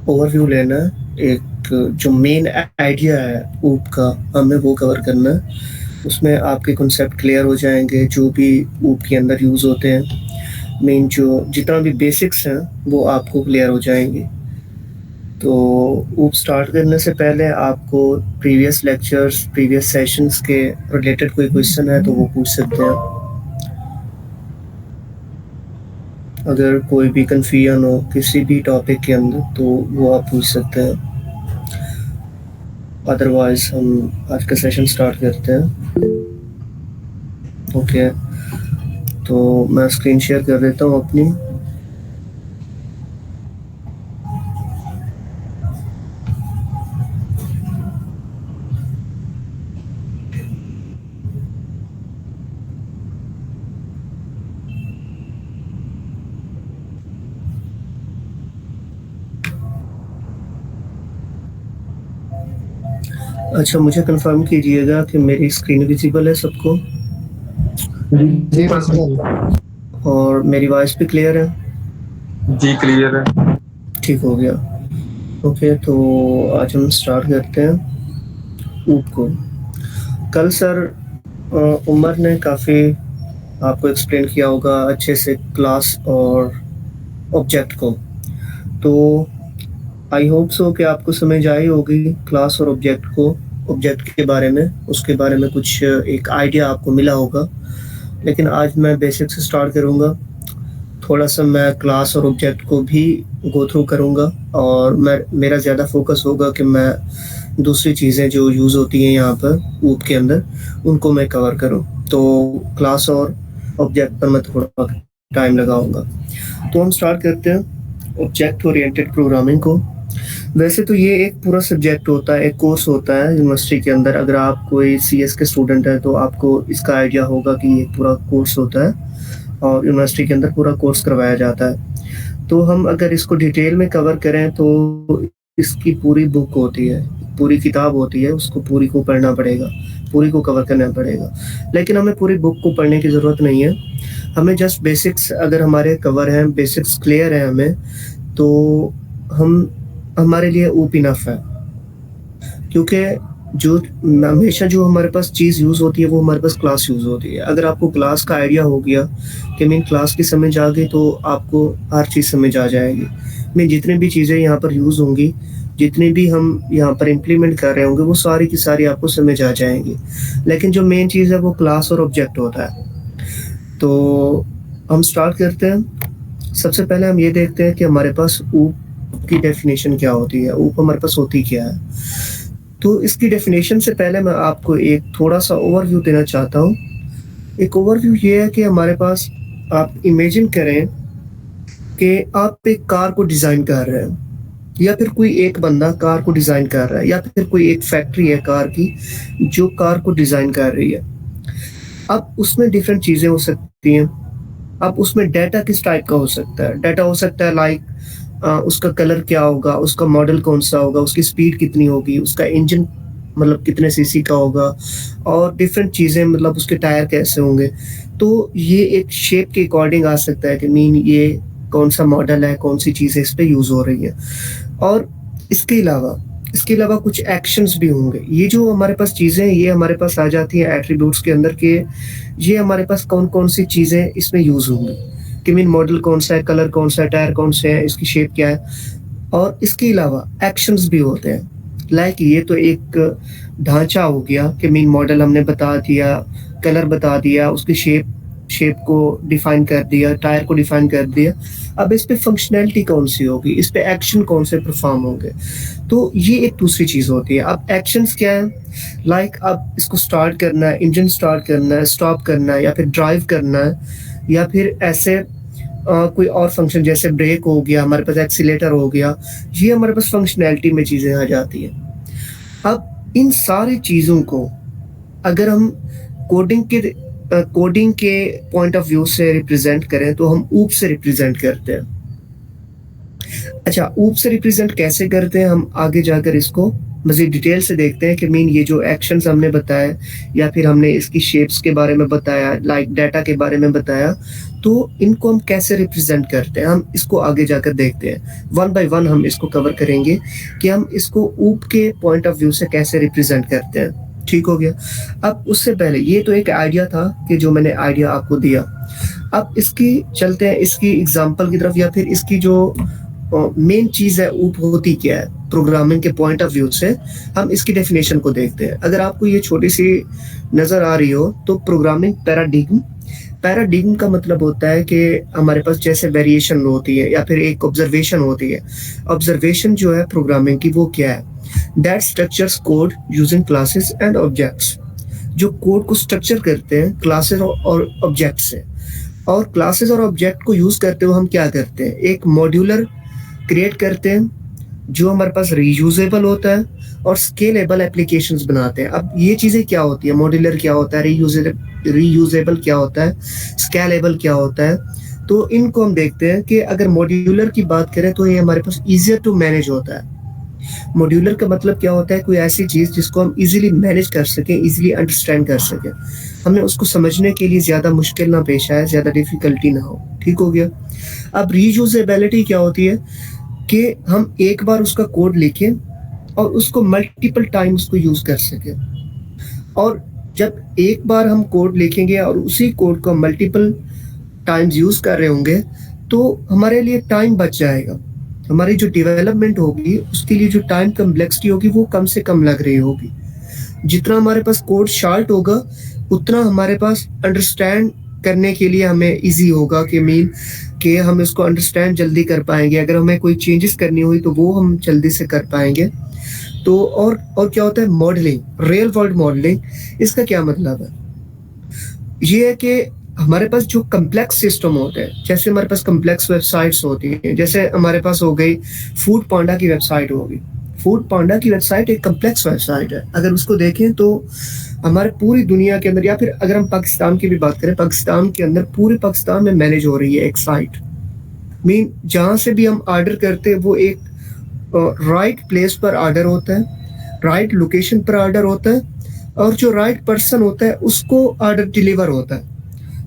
Overview लेना है, एक जो मेन आइडिया है ऊप का, हमें वो कवर करना है। उसमें आपके कॉन्सेप्ट क्लियर हो जाएँगे, जो भी ऊप के अंदर यूज़ होते हैं। मेन जो जितना भी बेसिक्स हैं, वो आपको क्लियर हो जाएँगे। तो ऊप स्टार्ट करने से पहले आपको प्रीवियस लेक्चर्स, प्रीवियस सेशंस के रिलेटेड कोई क्वेश्चन है, तो वो पूछ सकते हैं। अगर कोई भी कन्फ्यूजन हो किसी भी टॉपिक के अंदर, तो वो आप पूछ सकते हैं। अदरवाइज़ हम आज का सेशन स्टार्ट करते हैं। ओके, तो मैं स्क्रीन शेयर कर देता हूँ अपनी। अच्छा, मुझे कंफर्म कीजिएगा कि मेरी स्क्रीन विजिबल है सबको? जी विजिबल। और मेरी वॉइस भी क्लियर है? जी क्लियर है। ठीक हो गया। ओके, तो आज हम स्टार्ट करते हैं ऊप को। कल सर उमर ने काफ़ी आपको एक्सप्लेन किया होगा अच्छे से क्लास और ऑब्जेक्ट को। तो आई होप सो कि आपको समझ आई होगी क्लास और ऑब्जेक्ट को, ऑब्जेक्ट के बारे में, उसके बारे में कुछ एक आइडिया आपको मिला होगा। लेकिन आज मैं बेसिक से स्टार्ट करूँगा। थोड़ा-सा मैं क्लास और ऑब्जेक्ट को भी गो थ्रू करूँगा, और मेरा ज़्यादा फ़ोकस होगा कि मैं दूसरी चीज़ें जो यूज़ होती हैं यहाँ पर ऊप के अंदर, उनको मैं कवर करूँ। तो क्लास और ऑब्जेक्ट पर मैं थोड़ा टाइम लगाऊँगा। तो हम स्टार्ट करते हैं ऑब्जेक्ट ओरिएंटेड प्रोग्रामिंग को। वैसे तो ये एक पूरा सब्जेक्ट होता है, एक कोर्स होता है यूनिवर्सिटी के अंदर। अगर आप कोई सीएस के स्टूडेंट हैं, तो आपको इसका आइडिया होगा कि ये पूरा कोर्स होता है, और यूनिवर्सिटी के अंदर पूरा कोर्स करवाया जाता है। तो हम अगर इसको डिटेल में कवर करें, तो इसकी पूरी बुक होती है, पूरी किताब होती है, उसको पूरी को पढ़ना पड़ेगा, पूरी को कवर करना पड़ेगा। लेकिन हमें पूरी बुक को पढ़ने की ज़रूरत नहीं है। हमें जस्ट बेसिक्स अगर हमारे कवर हैं, बेसिक्स क्लियर हैं हमें, तो हमारे लिए ऊप इनफ है। क्योंकि जो हमेशा जो हमारे पास चीज़ यूज़ होती है, वो हमारे पास क्लास यूज़ होती है। अगर आपको क्लास का आइडिया हो गया कि मीन क्लास की समझ आ गई, तो आपको हर चीज़ समझ आ जाएगी। मीन जितनी भी चीज़ें यहाँ पर यूज़ होंगी, जितनी भी हम यहाँ पर इम्प्लीमेंट कर रहे होंगे, वो सारी की सारी आपको समझ आ जाएँगी। लेकिन जो मेन चीज़ है, वो क्लास और ऑब्जेक्ट होता है। तो हम स्टार्ट करते हैं। सबसे पहले हम ये देखते हैं कि हमारे पास ऊप की डेफिनेशन क्या होती है, ऊप हमारे पास होती क्या है। तो इसकी डेफिनेशन से पहले मैं आपको एक थोड़ा-सा ओवरव्यू देना चाहता हूँ। एक ओवरव्यू ये है कि हमारे पास, आप इमेजिन करें कि आप एक कार को डिज़ाइन कर रहे हैं, या फिर कोई एक बंदा कार को डिज़ाइन कर रहा है, या फिर कोई एक फैक्ट्री है कार की, जो कार को डिज़ाइन कर रही है। अब उसमें डिफरेंट चीज़ें हो सकती हैं। अब उसमें डाटा किस टाइप का हो सकता है? डाटा हो सकता है लाइक उसका कलर क्या होगा, उसका मॉडल कौन-सा होगा, उसकी स्पीड कितनी होगी, उसका इंजन मतलब कितने सीसी का होगा, और डिफरेंट चीज़ें, मतलब उसके टायर कैसे होंगे। तो ये एक शेप के अकॉर्डिंग आ सकता है कि मीन ये कौन-सा मॉडल है, कौन-सी चीज़ें इस पे यूज़ हो रही है। और इसके अलावा कुछ एक्शंस भी होंगे। ये जो हमारे पास चीज़ें हैं, ये हमारे पास आ जाती हैं एट्रिब्यूट्स के अंदर के, ये हमारे पास कौन-कौन सी चीज़ें इसमें यूज़ होंगी। कि मीन मॉडल कौन-सा है, कलर कौन-सा है, टायर कौन-से हैं, इसकी शेप क्या है। और इसके अलावा एक्शंस भी होते हैं। लाइक ये तो एक ढाँचा हो गया कि मीन मॉडल हमने बता दिया, कलर बता दिया, उसकी शेप शेप को डिफाइन कर दिया, टायर को डिफाइन कर दिया। अब इस पे फंक्शनैलिटी कौन-सी होगी, इस पे एक्शन कौन से परफ़ॉर्म होंगे। तो ये एक दूसरी चीज़ होती है। अब एक्शंस क्या हैं? लाइक अब इसको स्टार्ट करना है, इंजन स्टार्ट करना है, स्टॉप करना है, या फिर ड्राइव करना है, या फिर ऐसे कोई और फंक्शन जैसे ब्रेक हो गया, हमारे पास एक्सीलेटर हो गया, ये हमारे पास फंक्शनैलिटी में चीज़ें आ जाती हैं। अब इन सारी चीज़ों को अगर हम कोडिंग के पॉइंट ऑफ व्यू से रिप्रेज़ेंट करें, तो हम ऊप से रिप्रेज़ेंट करते हैं। अच्छा, ऊप से रिप्रेज़ेंट कैसे करते हैं, हम आगे जाकर इसको मज़ीद डिटेल से देखते हैं कि मीन ये जो एक्शंस हमने बताए या फिर हमने इसकी शेप्स के बारे में बताया, लाइक डाटा के बारे में बताया, तो इनको हम कैसे रिप्रेज़ेंट करते हैं, हम इसको आगे जाकर देखते हैं। वन बाय वन हम इसको कवर करेंगे कि हम इसको ऊप के पॉइंट ऑफ व्यू से कैसे रिप्रेज़ेंट करते हैं। ठीक हो गया? अब उससे पहले ये तो एक आइडिया था कि जो मैंने आइडिया आपको दिया। अब इसकी चलते हैं इसकी एग्ज़ाम्पल की तरफ या फिर इसकी जो मेन चीज़ है ऊप होती क्या है? प्रोग्रामिंग के पॉइंट ऑफ व्यू से हम इसकी डेफिनेशन को देखते हैं। अगर आपको ये छोटी-सी नज़र आ रही हो तो प्रोग्रामिंग पैराडिग्म का मतलब होता है कि हमारे पास जैसे वेरिएशन होती है या फिर एक ऑब्जर्वेशन होती है। ऑब्जर्वेशन जो है प्रोग्रामिंग की वो क्या है? That structures code using classes and objects. जो कोड को स्ट्रक्चर करते हैं क्लासेस और ऑब्जेक्ट से। और क्लासेस और ऑब्जेक्ट को यूज़ करते हुए हम क्या करते हैं? एक मॉड्यूलर क्रिएट करते हैं जो हमारे पास रीयूजेबल होता है और स्केलेबल एप्लीकेशंस बनाते हैं। अब ये चीज़ें क्या होती है? मॉड्यूलर क्या होता है? रीयूजेबल क्या होता है? स्केलेबल क्या होता है? तो इनको हम देखते हैं कि अगर मॉड्यूलर की बात करें तो ये हमारे पास ईज़ियर टू मैनेज होता है। मॉड्यूलर का मतलब क्या होता है? कोई ऐसी चीज़ जिसको हम ईज़िली मैनेज कर सकें, ईज़िली अंडरस्टैंड कर सकें। हमें उसको समझने के लिए ज़्यादा मुश्किल ना पेश आए, ज़्यादा डिफ़िकल्टी ना हो। ठीक हो गया? अब रीयूजेबिलिटी क्या होती है? कि हम एक बार उसका कोड लिखें और उसको मल्टीपल टाइम उसको यूज़ कर सकें। और जब एक बार हम कोड लिखेंगे और उसी कोड को मल्टीपल टाइम्स यूज़ कर रहे होंगे, तो हमारे लिए टाइम बच जाएगा। हमारी जो डेवलपमेंट होगी, उसके लिए जो टाइम कॉम्प्लेक्सिटी होगी, वो कम से कम लग रही होगी। जितना हमारे पास कोड शार्ट होगा, उतना हमारे पास अंडरस्टैंड करने के लिए हमें ईज़ी होगा कि हम इसको अंडरस्टैंड जल्दी कर पाएँगे। अगर हमें कोई चेंजेस करनी हुई, तो वो हम जल्दी से कर पाएँगे। तो और क्या होता है? Modelling, real world modelling. इसका क्या मतलब है? ये है कि हमारे पास जो कॉम्प्लेक्स सिस्टम होते हैं, जैसे हमारे पास कॉम्प्लेक्स वेबसाइट्स होती हैं, जैसे हमारे पास हो गई फूड पांडा की वेबसाइट होगी। फूड पांडा की वेबसाइट एक कॉम्प्लेक्स वेबसाइट है। अगर उसको देखें तो हमारे पूरी दुनिया के अंदर या फिर अगर हम पाकिस्तान की भी बात करें, पाकिस्तान के अंदर पूरे पाकिस्तान में मैनेज हो रही है एक साइट। मीन जहाँ से भी हम ऑर्डर करते हैं वो एक राइट प्लेस पर ऑर्डर होता है, राइट लोकेशन पर ऑर्डर होता है और जो राइट पर्सन होता है उसको ऑर्डर डिलीवर होता है।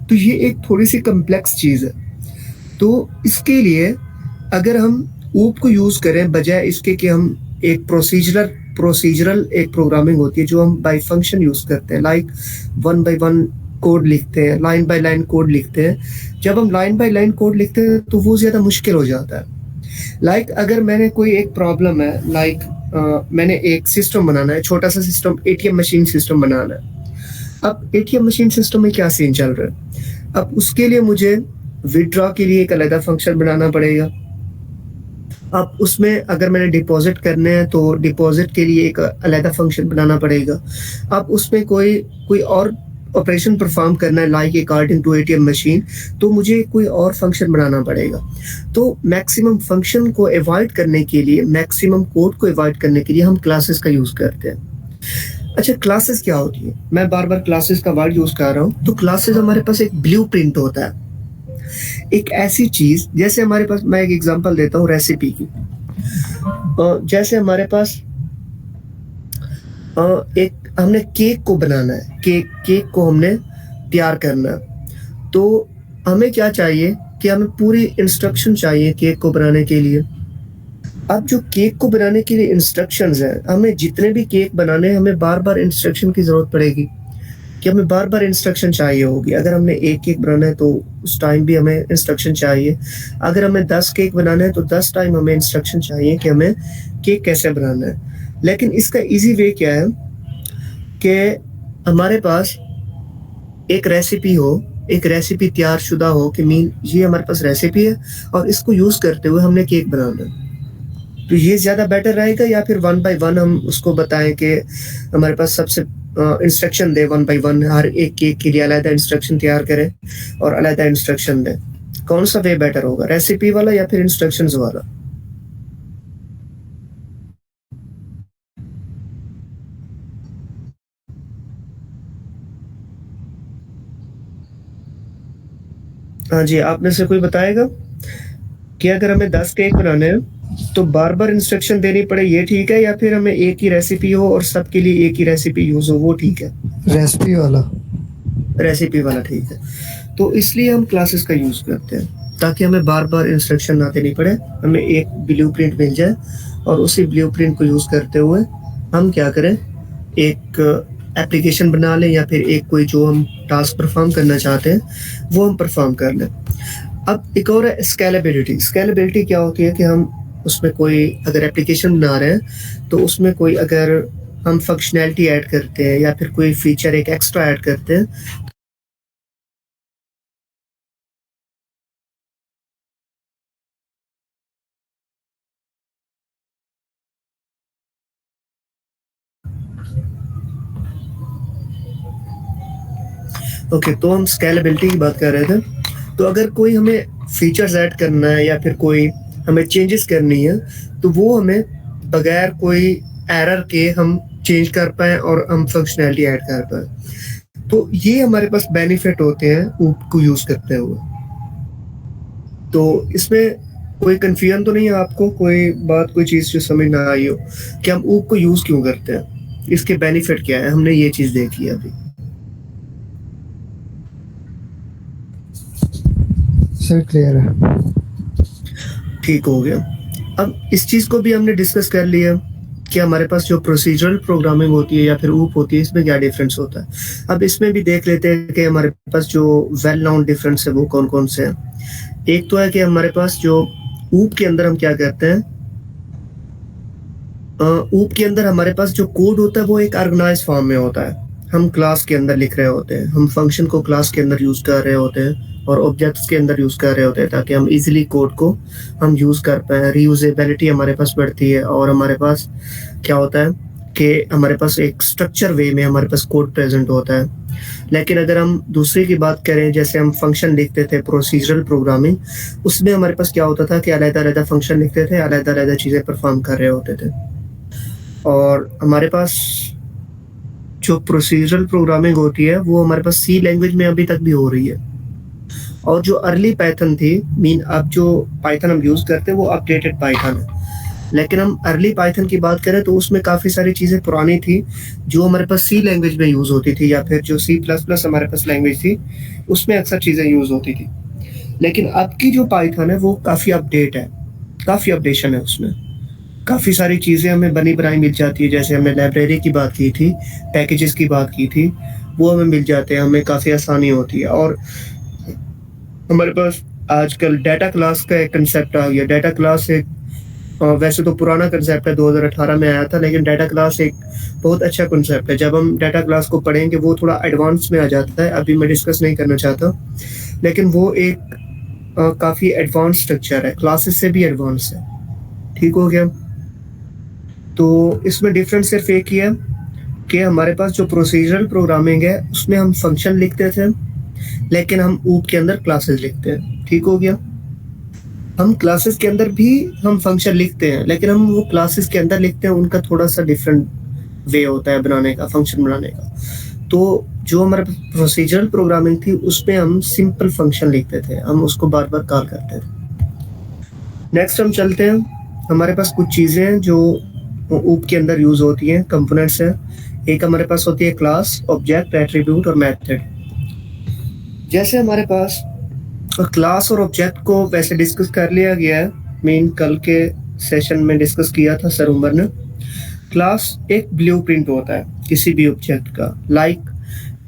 तो ये एक थोड़ी-सी कॉम्प्लेक्स चीज़ है। तो इसके लिए अगर हम ऊप को यूज़ करें बजाय इसके कि हम एक प्रोसीजरल एक प्रोग्रामिंग होती है जो हम बाय फंक्शन यूज़ करते हैं, like one by one code लिखते हैं, लाइन बाय लाइन कोड लिखते हैं। जब हम लाइन बाय लाइन कोड लिखते हैं तो वो ज़्यादा मुश्किल हो जाता है। लाइक अगर मैंने कोई एक प्रॉब्लम है, लाइक मैंने एक सिस्टम बनाना है, छोटा-सा सिस्टम, एटीएम मशीन सिस्टम बनाना है। अब एटीएम मशीन सिस्टम में क्या सीन चल रहा है? अब उसके लिए मुझे विथड्रॉ के लिए एक अलग फंक्शन बनाना पड़ेगा। अब उसमें अगर मैंने डिपॉज़िट करने हैं तो डिपॉज़िट के लिए एक अलग फंक्शन बनाना पड़ेगा। अब उसमें कोई और ऑपरेशन परफ़ॉर्म करना है, like according to ATM machine, तो मुझे कोई और फंक्शन बनाना पड़ेगा। तो मैक्सिमम फंक्शन को अवॉइड करने के लिए, मैक्सिमम कोड को अवॉइड करने के लिए हम क्लासेस का यूज़ करते हैं। अच्छा, क्लासेस क्या होती है? मैं बार-बार क्लासेस का वर्ड यूज़ कर रहा हूँ। तो क्लासेस हमारे पास एक ब्लूप्रिंट होता है। एक ऐसी चीज़ जैसे हमारे पास, मैं एक एग्ज़ाम्पल देता हूँ रेसिपी की। जैसे हमारे पास एक हमने केक को बनाना है, केक को हमने तैयार करना है। तो हमें क्या चाहिए कि हमें पूरी इंस्ट्रक्शन चाहिए केक को बनाने के लिए। अब जो केक को बनाने के लिए इंस्ट्रक्शंस हैं, हमें जितने भी केक बनाने हैं, हमें बार-बार इंस्ट्रक्शन की ज़रूरत पड़ेगी कि हमें बार-बार इंस्ट्रक्शन चाहिए होगी। अगर हमने 1 केक बनाना है तो उस टाइम भी हमें इंस्ट्रक्शन चाहिए। अगर हमें 10 केक बनाना है तो 10 टाइम हमें इंस्ट्रक्शन चाहिए कि हमें केक कैसे बनाना है। लेकिन इसका ईज़ी वे क्या है कि हमारे पास एक रेसिपी हो, एक रेसिपी तैयारशुदा हो कि मीन ये हमारे पास रेसिपी है और इसको यूज़ करते हुए हमने केक बनाना है। तो ये ज़्यादा बेटर रहेगा या फिर वन बाय वन हम उसको बताएँ कि हमारे पास सबसे इंस्ट्रक्शन दें वन बाय वन, हर एक केक के लिए अलग इंस्ट्रक्शन तैयार करें और अलग इंस्ट्रक्शन दें। कौन-सा वे बेटर होगा, रेसिपी वाला या फिर इंस्ट्रक्शंस वाला? हाँ जी, आप में से कोई बताएगा कि अगर हमें 10 केक बनाने हैं तो बार-बार इंस्ट्रक्शन देनी पड़े ये ठीक है या फिर हमें एक ही रेसिपी हो और सबके लिए एक ही रेसिपी यूज़ हो वो ठीक है? रेसिपी वाला। रेसिपी वाला ठीक है। तो इसलिए हम क्लासेस का यूज़ करते हैं ताकि हमें बार-बार इंस्ट्रक्शन ना देनी पड़े, हमें एक ब्लूप्रिंट मिल जाए और उसी ब्लूप्रिंट को यूज़ करते हुए हम क्या करें, एक एप्लीकेशन बना लें या फिर एक कोई जो हम टास्क परफ़ॉर्म करना चाहते हैं, वो हम परफ़ॉर्म कर लें। अब एक और है स्केलेबिलिटी। स्केलेबिलिटी क्या होती है कि हम उसमें कोई अगर एप्लीकेशन बना रहे हैं, तो उसमें कोई अगर हम फंक्शनैलिटी ऐड करते हैं या फिर कोई फीचर एक एक्स्ट्रा ऐड करते हैं ओके, तो हम स्केलेबिलिटी की बात कर रहे थे। तो अगर कोई हमें फीचर्स ऐड करना है या फिर कोई हमें चेंजेस करनी है, तो वो हमें बगैर कोई एरर के हम चेंज कर पाएँ और हम फंक्शनैलिटी ऐड कर पाएँ। तो ये हमारे पास बेनिफिट होते हैं ऊप को यूज़ करते हुए। तो इसमें कोई कन्फ्यूजन तो नहीं है आपको? कोई बात, कोई चीज़ जो समझ ना आई हो कि हम ऊप को यूज़ क्यों करते हैं? इसके बेनिफिट क्या है? हमने ये चीज़ देखी है अभी। सर क्लियर है। ठीक हो गया। अब इस चीज़ को भी हमने डिस्कस कर लिया कि हमारे पास जो प्रोसीजरल प्रोग्रामिंग होती है या फिर ऊप होती है, इसमें क्या डिफरेंस होता है। अब इसमें भी देख लेते हैं कि हमारे पास जो वेल नोन डिफरेंस है वो कौन-कौन से हैं। एक तो है कि हमारे पास जो ऊप के अंदर हम क्या करते हैं, ऊप के अंदर हमारे पास जो कोड होता है वो एक ऑर्गेनाइज्ड फॉर्म में होता है। हम क्लास के अंदर लिख रहे होते हैं, हम फंक्शन को क्लास के अंदर यूज़ कर रहे होते हैं और ऑब्जेक्ट्स के अंदर यूज़ कर रहे होते हैं ताकि हम ईज़िली कोड को हम यूज़ कर पाएँ। रीयूज़ेबिलिटी हमारे पास बढ़ती है और हमारे पास क्या होता है कि हमारे पास एक स्ट्रक्चर वे में हमारे पास कोड प्रेज़ेंट होता है। लेकिन अगर हम दूसरे की बात करें, जैसे हम फंक्शन लिखते थे प्रोसीजरल प्रोग्रामिंग, उसमें हमारे पास क्या होता था कि अलग-अलग फंक्शन लिखते थे, अलग-अलग चीज़ें परफ़ॉर्म कर रहे होते थे। और हमारे पास जो प्रोसीजरल प्रोग्रामिंग होती है वो हमारे पास सी लैंग्वेज में अभी तक भी हो रही है। और जो अर्ली पाइथन थी, अब जो पाइथन हम यूज़ करते हैं वो अपडेटेड पाइथन है। लेकिन हम अर्ली पाइथन की बात करें तो उसमें काफ़ी सारी चीज़ें पुरानी थी जो हमारे पास सी लैंग्वेज में यूज़ होती थी या फिर जो सी प्लस प्लस हमारे पास लैंग्वेज थी, उसमें अक्सर चीज़ें यूज़ होती थी। लेकिन अब की जो पाइथन है वो काफ़ी अपडेट है, काफ़ी अपडेशन है उसमें। काफ़ी सारी चीज़ें हमें बनी-बनाई मिल जाती है, जैसे हमने लाइब्रेरी की बात की थी, पैकेजेस की बात की थी, वो हमें मिल जाते हैं, हमें काफ़ी आसानी होती है। और हमारे पास आजकल डाटा क्लास का एक कंसेप्ट आ गया। डाटा क्लास एक वैसे तो पुराना कंसेप्ट है, 2018 में आया था, लेकिन डाटा क्लास एक बहुत अच्छा कंसेप्ट है। जब हम डाटा क्लास को पढ़ेंगे वो थोड़ा एडवांस में आ जाता है, अभी मैं डिस्कस नहीं करना चाहता, लेकिन वो एक काफ़ी एडवांस स्ट्रक्चर है, क्लासेस से भी एडवांस है। ठीक हो गया? तो इसमें डिफरेंस सिर्फ एक ही है कि हमारे पास जो प्रोसीजरल प्रोग्रामिंग है उसमें हम फंक्शन लिखते थे, लेकिन हम ऊप के अंदर क्लासेस लिखते हैं। ठीक हो गया? हम क्लासेस के अंदर भी हम फंक्शन लिखते हैं, लेकिन हम वो क्लासेस के अंदर लिखते हैं, उनका थोड़ा-सा डिफरेंट वे होता है बनाने का, फंक्शन बनाने का। तो जो हमारे प्रोसीजरल प्रोग्रामिंग थी उसमें हम सिंपल फंक्शन लिखते थे, हम उसको बार-बार कॉल करते थे। नेक्स्ट हम चलते हैं, हमारे पास कुछ चीज़ें हैं जो ऊप के अंदर यूज़ होती हैं, कंपोनेंट्स हैं। एक हमारे पास होती है क्लास, ऑब्जेक्ट, एट्रीब्यूट और मेथड। जैसे हमारे पास क्लास और ऑब्जेक्ट को वैसे डिस्कस कर लिया गया है, कल के सेशन में डिस्कस किया था सर उमर ने। क्लास एक ब्लूप्रिंट होता है किसी भी ऑब्जेक्ट का, लाइक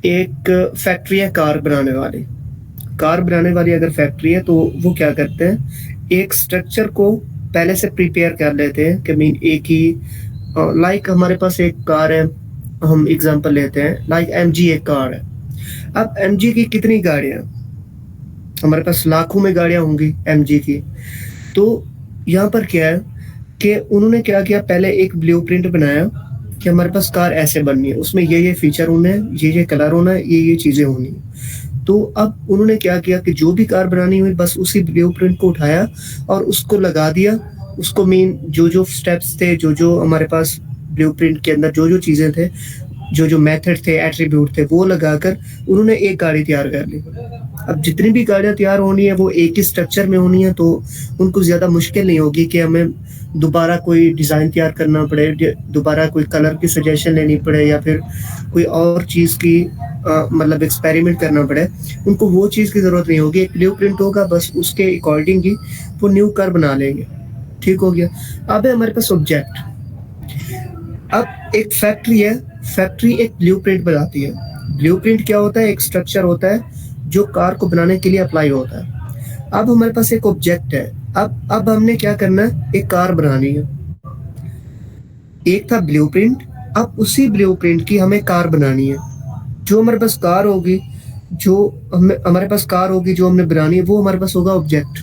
एक फैक्ट्री है कार बनाने वाली। कार बनाने वाली अगर फैक्ट्री है तो वो क्या करते हैं, एक स्ट्रक्चर को पहले से प्रिपेयर कर लेते हैं कि एक ही लाइक हमारे पास एक कार है, हम एग्जांपल लेते हैं, लाइक एमजी एक कार है। अब एमजी की कितनी गाड़ियाँ, हमारे पास लाखों में गाड़ियाँ होंगी एमजी की। तो यहाँ पर क्या है कि उन्होंने क्या किया, पहले एक ब्लूप्रिंट बनाया कि हमारे पास कार ऐसे बननी है, उसमें ये फीचर होने हैं, ये कलर होना है, ये चीज़ें होनी है। तो अब उन्होंने क्या किया कि जो भी कार बनानी हुई बस उसी ब्लूप्रिंट को उठाया और उसको लगा दिया। उसको जो स्टेप्स थे, जो हमारे पास ब्लूप्रिंट के अंदर जो चीज़ें थे, जो मेथड थे, एट्रीब्यूट थे, वो लगाकर उन्होंने एक गाड़ी तैयार कर ली। अब जितनी भी गाड़ियाँ तैयार होनी है वो एक ही स्ट्रक्चर में होनी है, तो उनको ज़्यादा मुश्किल नहीं होगी कि हमें दोबारा कोई डिज़ाइन तैयार करना पड़े, दोबारा कोई कलर की सजेशन लेनी पड़े या फिर कोई और चीज़ की मतलब एक्सपेरिमेंट करना पड़े। उनको वो चीज़ की ज़रूरत नहीं होगी, एक ब्लूप्रिंट होगा, बस उसके अकॉर्डिंग ही वो न्यू कार बना लेंगे। ठीक हो गया। अब है हमारे पास ऑब्जेक्ट। अब एक फैक्ट्री है, फैक्ट्री एक ब्लूप्रिंट बनाती है। ब्लूप्रिंट क्या होता है? एक स्ट्रक्चर होता है जो कार को बनाने के लिए अप्लाई होता है। अब हमारे पास एक ऑब्जेक्ट है। अब हमने क्या करना है? एक कार बनानी है। एक था ब्लूप्रिंट, अब उसी ब्लूप्रिंट की हमें कार बनानी है। जो हमारे पास कार होगी, जो हमारे पास कार होगी जो हमने बनानी है, वो हमारे पास होगा ऑब्जेक्ट,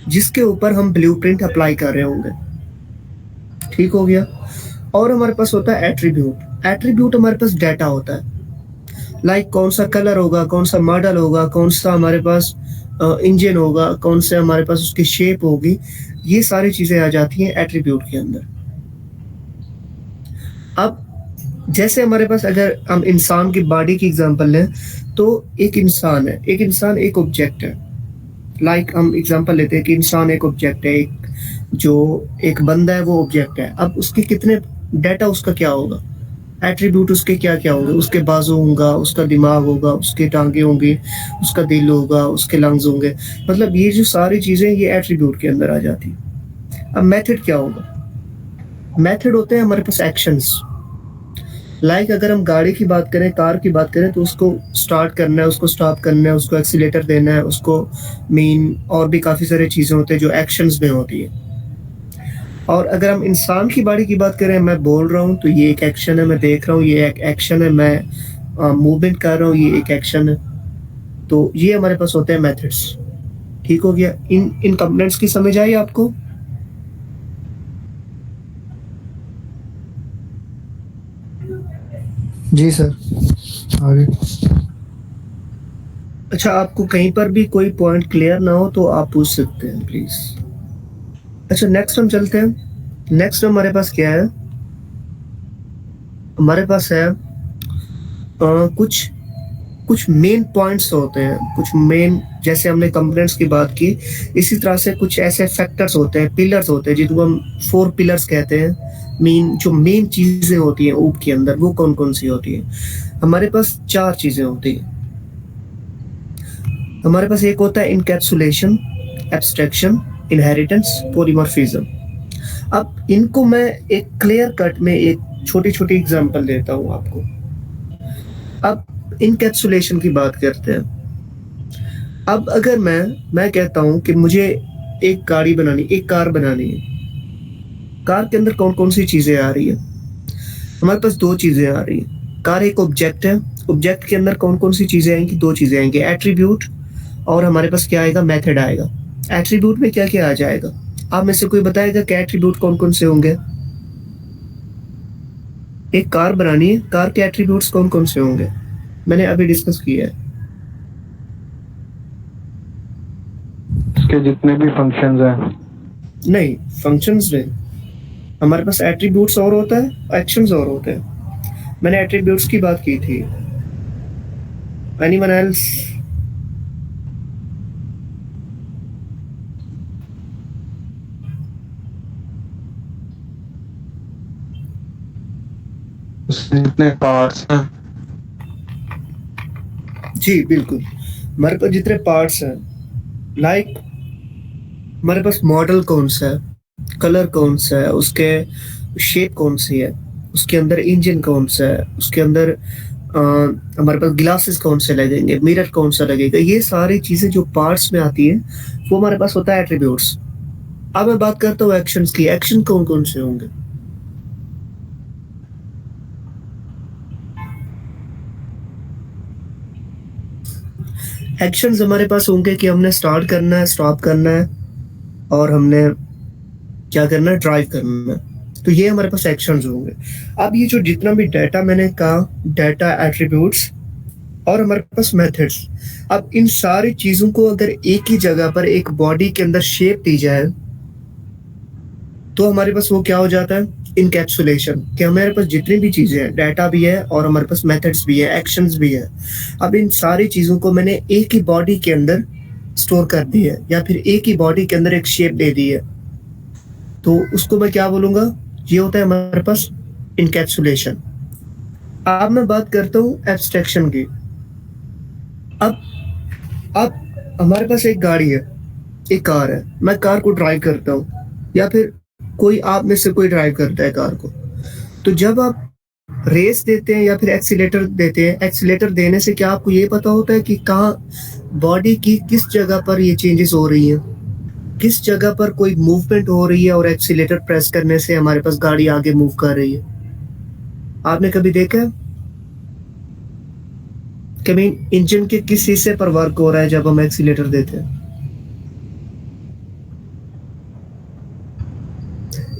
जिसके ऊपर हम ब्लूप्रिंट अप्लाई कर रहे होंगे। ठीक हो गया। और हमारे पास होता है एट्रीब्यूट। एट्रीब्यूट हमारे पास डाटा होता है, लाइक कौन सा कलर होगा, कौन सा मॉडल होगा, कौन सा हमारे पास इंजन होगा, कौन से हमारे पास उसकी शेप होगी। ये सारी चीज़ें आ जाती हैं एट्रीब्यूट के अंदर। अब जैसे हमारे पास अगर हम इंसान की बॉडी की एग्जांपल लें, तो एक इंसान है, एक इंसान एक ऑब्जेक्ट है। लाइक हम एग्जांपल लेते हैं कि इंसान एक ऑब्जेक्ट है, जो एक बंदा है वो ऑब्जेक्ट है। अब उसके कितने डाटा, उसका क्या होगा, एट्रीब्यूट उसके क्या क्या होंगे? उसके बाजू होगा, उसका दिमाग होगा, उसके टांगे होंगी, उसका दिल होगा, उसके लंग्स होंगे। मतलब ये जो सारी चीज़ें ये एट्रीब्यूट के अंदर आ जाती हैं। अब मेथड क्या होगा? मेथड होते हैं हमारे पास एक्शंस। लाइक अगर हम गाड़ी की बात करें, कार की बात करें, तो उसको स्टार्ट करना है, उसको स्टॉप करना है, उसको एक्सीलेटर देना है, उसको मीन और भी काफ़ी सारी चीज़ें होती हैं जो एक्शंस में होती है। और अगर हम इंसान की बॉडी की बात करें, मैं बोल रहा हूँ तो ये एक एक्शन है, मैं देख रहा हूँ ये एक एक्शन है, मैं मूवमेंट कर रहा हूँ ये एक एक्शन है। तो ये हमारे पास होते हैं मेथड्स। ठीक हो गया। इन कंपोनेंट्स की समझ आई आपको? जी सर, आगे। अच्छा, आपको कहीं पर भी कोई पॉइंट क्लियर ना हो तो आप पूछ सकते हैं प्लीज। अच्छा, नेक्स्ट हम चलते हैं। नेक्स्ट हमारे पास क्या है? हमारे पास है कुछ कुछ मेन पॉइंट्स होते हैं, कुछ मेन, जैसे हमने कंपोनेंट्स की बात की, इसी तरह से कुछ ऐसे फैक्टर्स होते हैं, पिलर्स होते हैं, जिनको हम 4 पिलर्स कहते हैं। जो मेन चीजें होती हैं ऊप के अंदर, वो कौन कौन सी होती हैं? हमारे पास 4 चीजें होती हैं। हमारे पास एक होता है इनकैप्सुलेशन, एब्स्ट्रैक्शन, इनहेरिटेंस, पॉलीमॉर्फिज्म। अब इनको मैं एक क्लियर कट में एक छोटी छोटी एग्जांपल देता हूँ आपको। अब इनकैप्सुलेशन की बात करते हैं। अब अगर मैं कहता हूँ कि मुझे एक गाड़ी बनानी, एक कार बनानी है, कार के अंदर कौन कौन सी चीजें आ रही है? हमारे पास 2 चीजें आ रही है। कार एक ऑब्जेक्ट है, ऑब्जेक्ट के अंदर कौन कौन सी चीजें आएंगी? 2 चीजें आएंगी, एट्रीब्यूट और हमारे पास क्या आएगा? मेथड आएगा। एट्रीब्यूट में क्या क्या आ जाएगा? आप में से कोई बताएगा कि एट्रीब्यूट कौन कौन से होंगे? एक कार बनानी है, कार के एट्रीब्यूट्स कौन कौन से होंगे? मैंने अभी डिस्कस किया है। इसके जितने भी फंक्शंस हैं। नहीं, फंक्शंस नहीं, हमारे पास एट्रीब्यूट्स और होता है, एक्शंस और होते हैं। मैंने एट्रीब्यूट्स की बात की थी। Anyone else? उसके जितने पार्ट्स हैं। जी बिल्कुल, हमारे पास जितने पार्ट्स हैं, लाइक हमारे पास मॉडल कौन सा है, कलर कौन सा है, उसके शेप कौन सी है, उसके अंदर इंजन कौन सा है, उसके अंदर हमारे पास ग्लासेस कौन से लगेंगे, मिरर कौन सा लगेगा, ये सारी चीजें जो पार्ट्स में आती हैं वो हमारे पास होता है एट्रीब्यूट्स। अब मैं बात करता हूँ एक्शंस की। एक्शन कौन कौन से होंगे? एक्शंस हमारे पास होंगे कि हमने स्टार्ट करना है, स्टॉप करना है, और हमने क्या करना है? ड्राइव करना है। तो ये हमारे पास एक्शंस होंगे। अब ये जो जितना भी डाटा मैंने कहा, डाटा, एट्रीब्यूट्स और हमारे पास मेथड्स, अब इन सारी चीजों को अगर एक ही जगह पर एक बॉडी के अंदर शेप दी जाए तो हमारे पास वो क्या हो जाता है? इनकैप्सुलेशन, कि हमारे पास जितनी भी चीज़ें हैं, डाटा भी है और हमारे पास मेथड्स भी है, एक्शंस भी है। अब इन सारी चीज़ों को मैंने एक ही बॉडी के अंदर स्टोर कर दी है या फिर एक ही बॉडी के अंदर एक शेप दे दी है। तो उसको मैं क्या बोलूँगा? ये होता है हमारे पास इनकैप्सुलेशन। अब मैं बात करता हूँ एब्स्ट्रैक्शन की। अब हमारे पास एक गाड़ी है, एक कार है, मैं कार को ड्राइव करता हूँ या फिर कोई आप में से कोई ड्राइव करता है कार को। तो जब आप रेस देते हैं या फिर एक्सीलेटर देते हैं, एक्सीलेटर देने से क्या आपको ये पता होता है कि कहाँ बॉडी की किस जगह पर ये चेंजेस हो रही हैं? किस जगह पर कोई मूवमेंट हो रही है और एक्सीलेटर प्रेस करने से हमारे पास गाड़ी आगे मूव कर रही है? आपने कभी देखा है? कभी इंजन के किस हिस्से पर वर्क हो रहा है जब हम एक्सीलेटर देते हैं?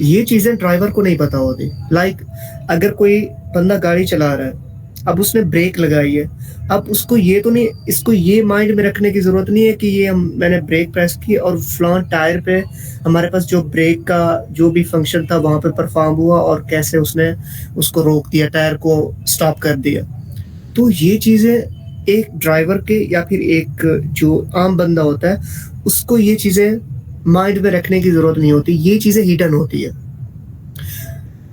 ये चीजें ड्राइवर को नहीं पता होती। लाइक अगर कोई बंदा गाड़ी चला रहा है, अब उसने ब्रेक लगाई है, अब उसको ये तो नहीं, इसको ये माइंड में रखने की जरूरत नहीं है कि ये मैंने ब्रेक प्रेस की और फलां टायर पे हमारे पास जो ब्रेक का जो भी फंक्शन था वहां पे परफॉर्म हुआ और कैसे उसने उसको रोक दिया, टायर को स्टॉप कर दिया। तो ये चीजें एक ड्राइवर के या फिर एक जो आम बंदा होता है उसको ये चीजें माइंड में रखने की जरूरत नहीं होती। ये चीजें हिडन होती है।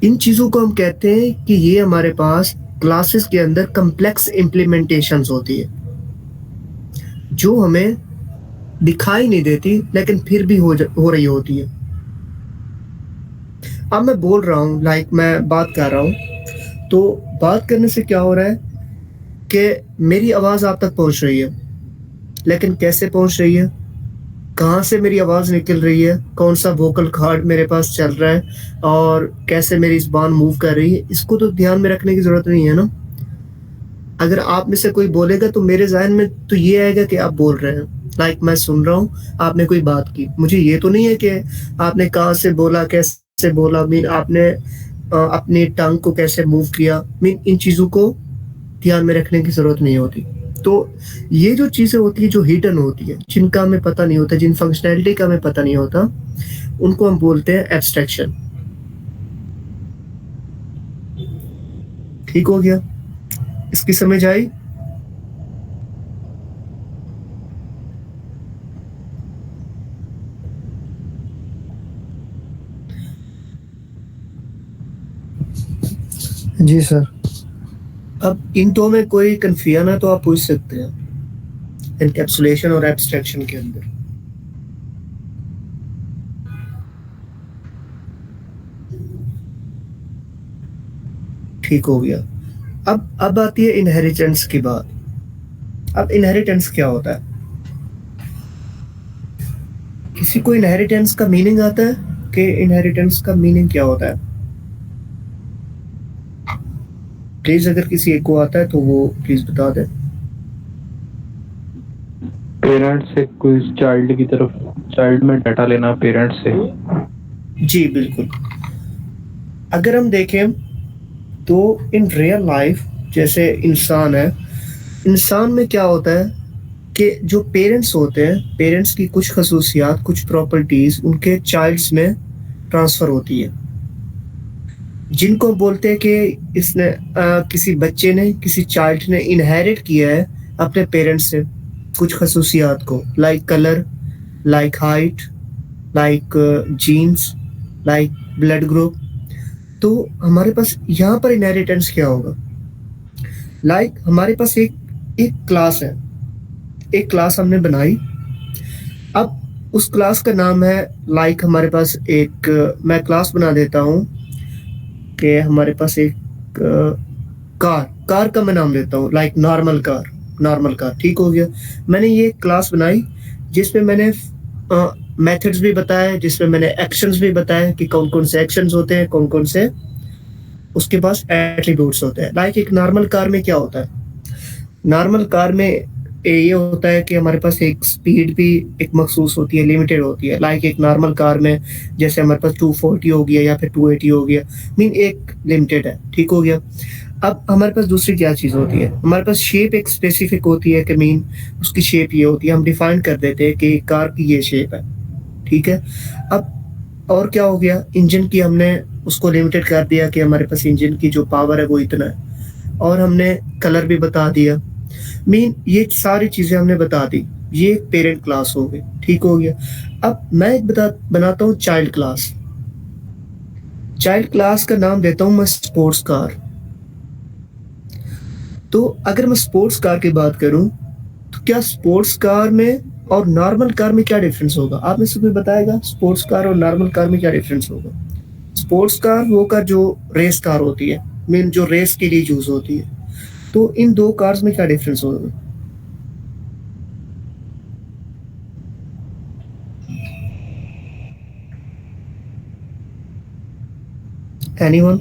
इन चीजों को हम कहते हैं कि ये हमारे पास क्लासेस के अंदर कम्प्लेक्स इम्प्लीमेंटेशंस होती है जो हमें दिखाई नहीं देती लेकिन फिर भी हो रही होती है। अब मैं बोल रहा हूँ, लाइक मैं बात कर रहा हूँ, तो बात करने से क्या हो रहा है कि मेरी आवाज आप तक पहुंच रही है, लेकिन कैसे पहुंच रही है, कहाँ से मेरी आवाज़ निकल रही है, कौन सा वोकल कॉर्ड मेरे पास चल रहा है और कैसे मेरी ज़ुबान मूव कर रही है, इसको तो ध्यान में रखने की ज़रूरत नहीं है ना। अगर आप में से कोई बोलेगा तो मेरे ज़हन में तो ये आएगा कि आप बोल रहे हैं, लाइक मैं सुन रहा हूँ, आपने कोई बात की, मुझे ये तो नहीं है कि आपने कहाँ से बोला, कैसे बोला, मीन आपने अपनी टंग को कैसे मूव किया, मीन इन चीज़ों को ध्यान में रखने की ज़रूरत नहीं होती। तो ये जो चीज़ें होती है जो हिडन होती है, जिनका हमें पता नहीं होता, जिन फंक्शनैलिटी का हमें पता नहीं होता, उनको हम बोलते हैं एब्स्ट्रैक्शन। ठीक हो गया? इसकी समझ आई? जी सर। अब इन दो में कोई कंफ्यूजन है तो आप पूछ सकते हैं एनकैप्सुलेशन और एब्स्ट्रैक्शन के अंदर। ठीक हो गया। अब आती है इनहेरिटेंस की बात। अब इनहेरिटेंस क्या होता है? किसी को इनहेरिटेंस का मीनिंग आता है कि इनहेरिटेंस का मीनिंग क्या होता है? प्लीज अगर किसी एक को आता है तो वो प्लीज बता दे। पेरेंट्स से कोई चाइल्ड की तरफ, चाइल्ड में डाटा लेना पेरेंट्स से। जी बिल्कुल। अगर हम देखें तो इन रियल लाइफ जैसे इंसान है, इंसान में क्या होता है कि जो पेरेंट्स होते हैं, पेरेंट्स की कुछ खसूसियात, कुछ प्रॉपर्टीज उनके चाइल्ड्स में ट्रांसफर होती है, जिनको बोलते हैं कि इसने किसी बच्चे ने, किसी चाइल्ड ने इनहेरिट किया है अपने पेरेंट्स से कुछ खसूसियात को, like colour, like height, like jeans, like blood group. तो हमारे पास यहाँ पर इनहेरिटेंस क्या होगा? लाइक हमारे पास एक क्लास है, एक क्लास हमने बनाई। अब उस क्लास का नाम है, लाइक हमारे पास एक, मैं क्लास बना देता हूँ कि हमारे पास एक कार का मैं नाम देता हूँ, लाइक नॉर्मल कार। ठीक हो गया। मैंने ये क्लास बनाई जिसमें मैंने मेथड्स भी बताए, जिसमें मैंने एक्शंस भी बताए कि कौन कौन से एक्शंस होते हैं, कौन कौन से उसके पास एट्रीब्यूट्स होते हैं। लाइक एक नॉर्मल कार में क्या होता है? नॉर्मल कार में ये होता है कि हमारे पास एक स्पीड भी एक मखसूस होती है, लिमिटेड होती है। लाइक एक नॉर्मल कार में जैसे हमारे पास 240 हो गया या फिर 280 हो गया, मीन एक लिमिटेड है। ठीक हो गया। अब हमारे पास दूसरी क्या चीज़ होती है? हमारे पास शेप एक स्पेसिफिक होती है कि मीन उसकी शेप ये होती है, हम डिफाइन कर देते हैं कि कार की ये शेप है। ठीक है। अब और क्या हो गया, इंजन की हमने उसको लिमिटेड कर दिया कि हमारे पास इंजन की जो पावर है वो इतना है, और हमने कलर भी बता दिया। ये सारी चीज़ें हमने बता दी। ये पेरेंट क्लास हो गई, ठीक हो गया। अब मैं एक बनाता हूँ चाइल्ड क्लास। चाइल्ड क्लास का नाम देता हूँ मैं स्पोर्ट्स कार। तो अगर मैं स्पोर्ट्स कार की बात करूं, तो क्या स्पोर्ट्स कार में और नॉर्मल कार में क्या डिफरेंस होगा? आप में से कोई बताएगा स्पोर्ट्स कार और नॉर्मल कार में क्या डिफरेंस होगा? स्पोर्ट्स कार वो कार जो रेस कार होती है, मीन जो रेस के लिए यूज होती है। तो इन दो कार्स में क्या डिफरेंस होगा? एनीवन?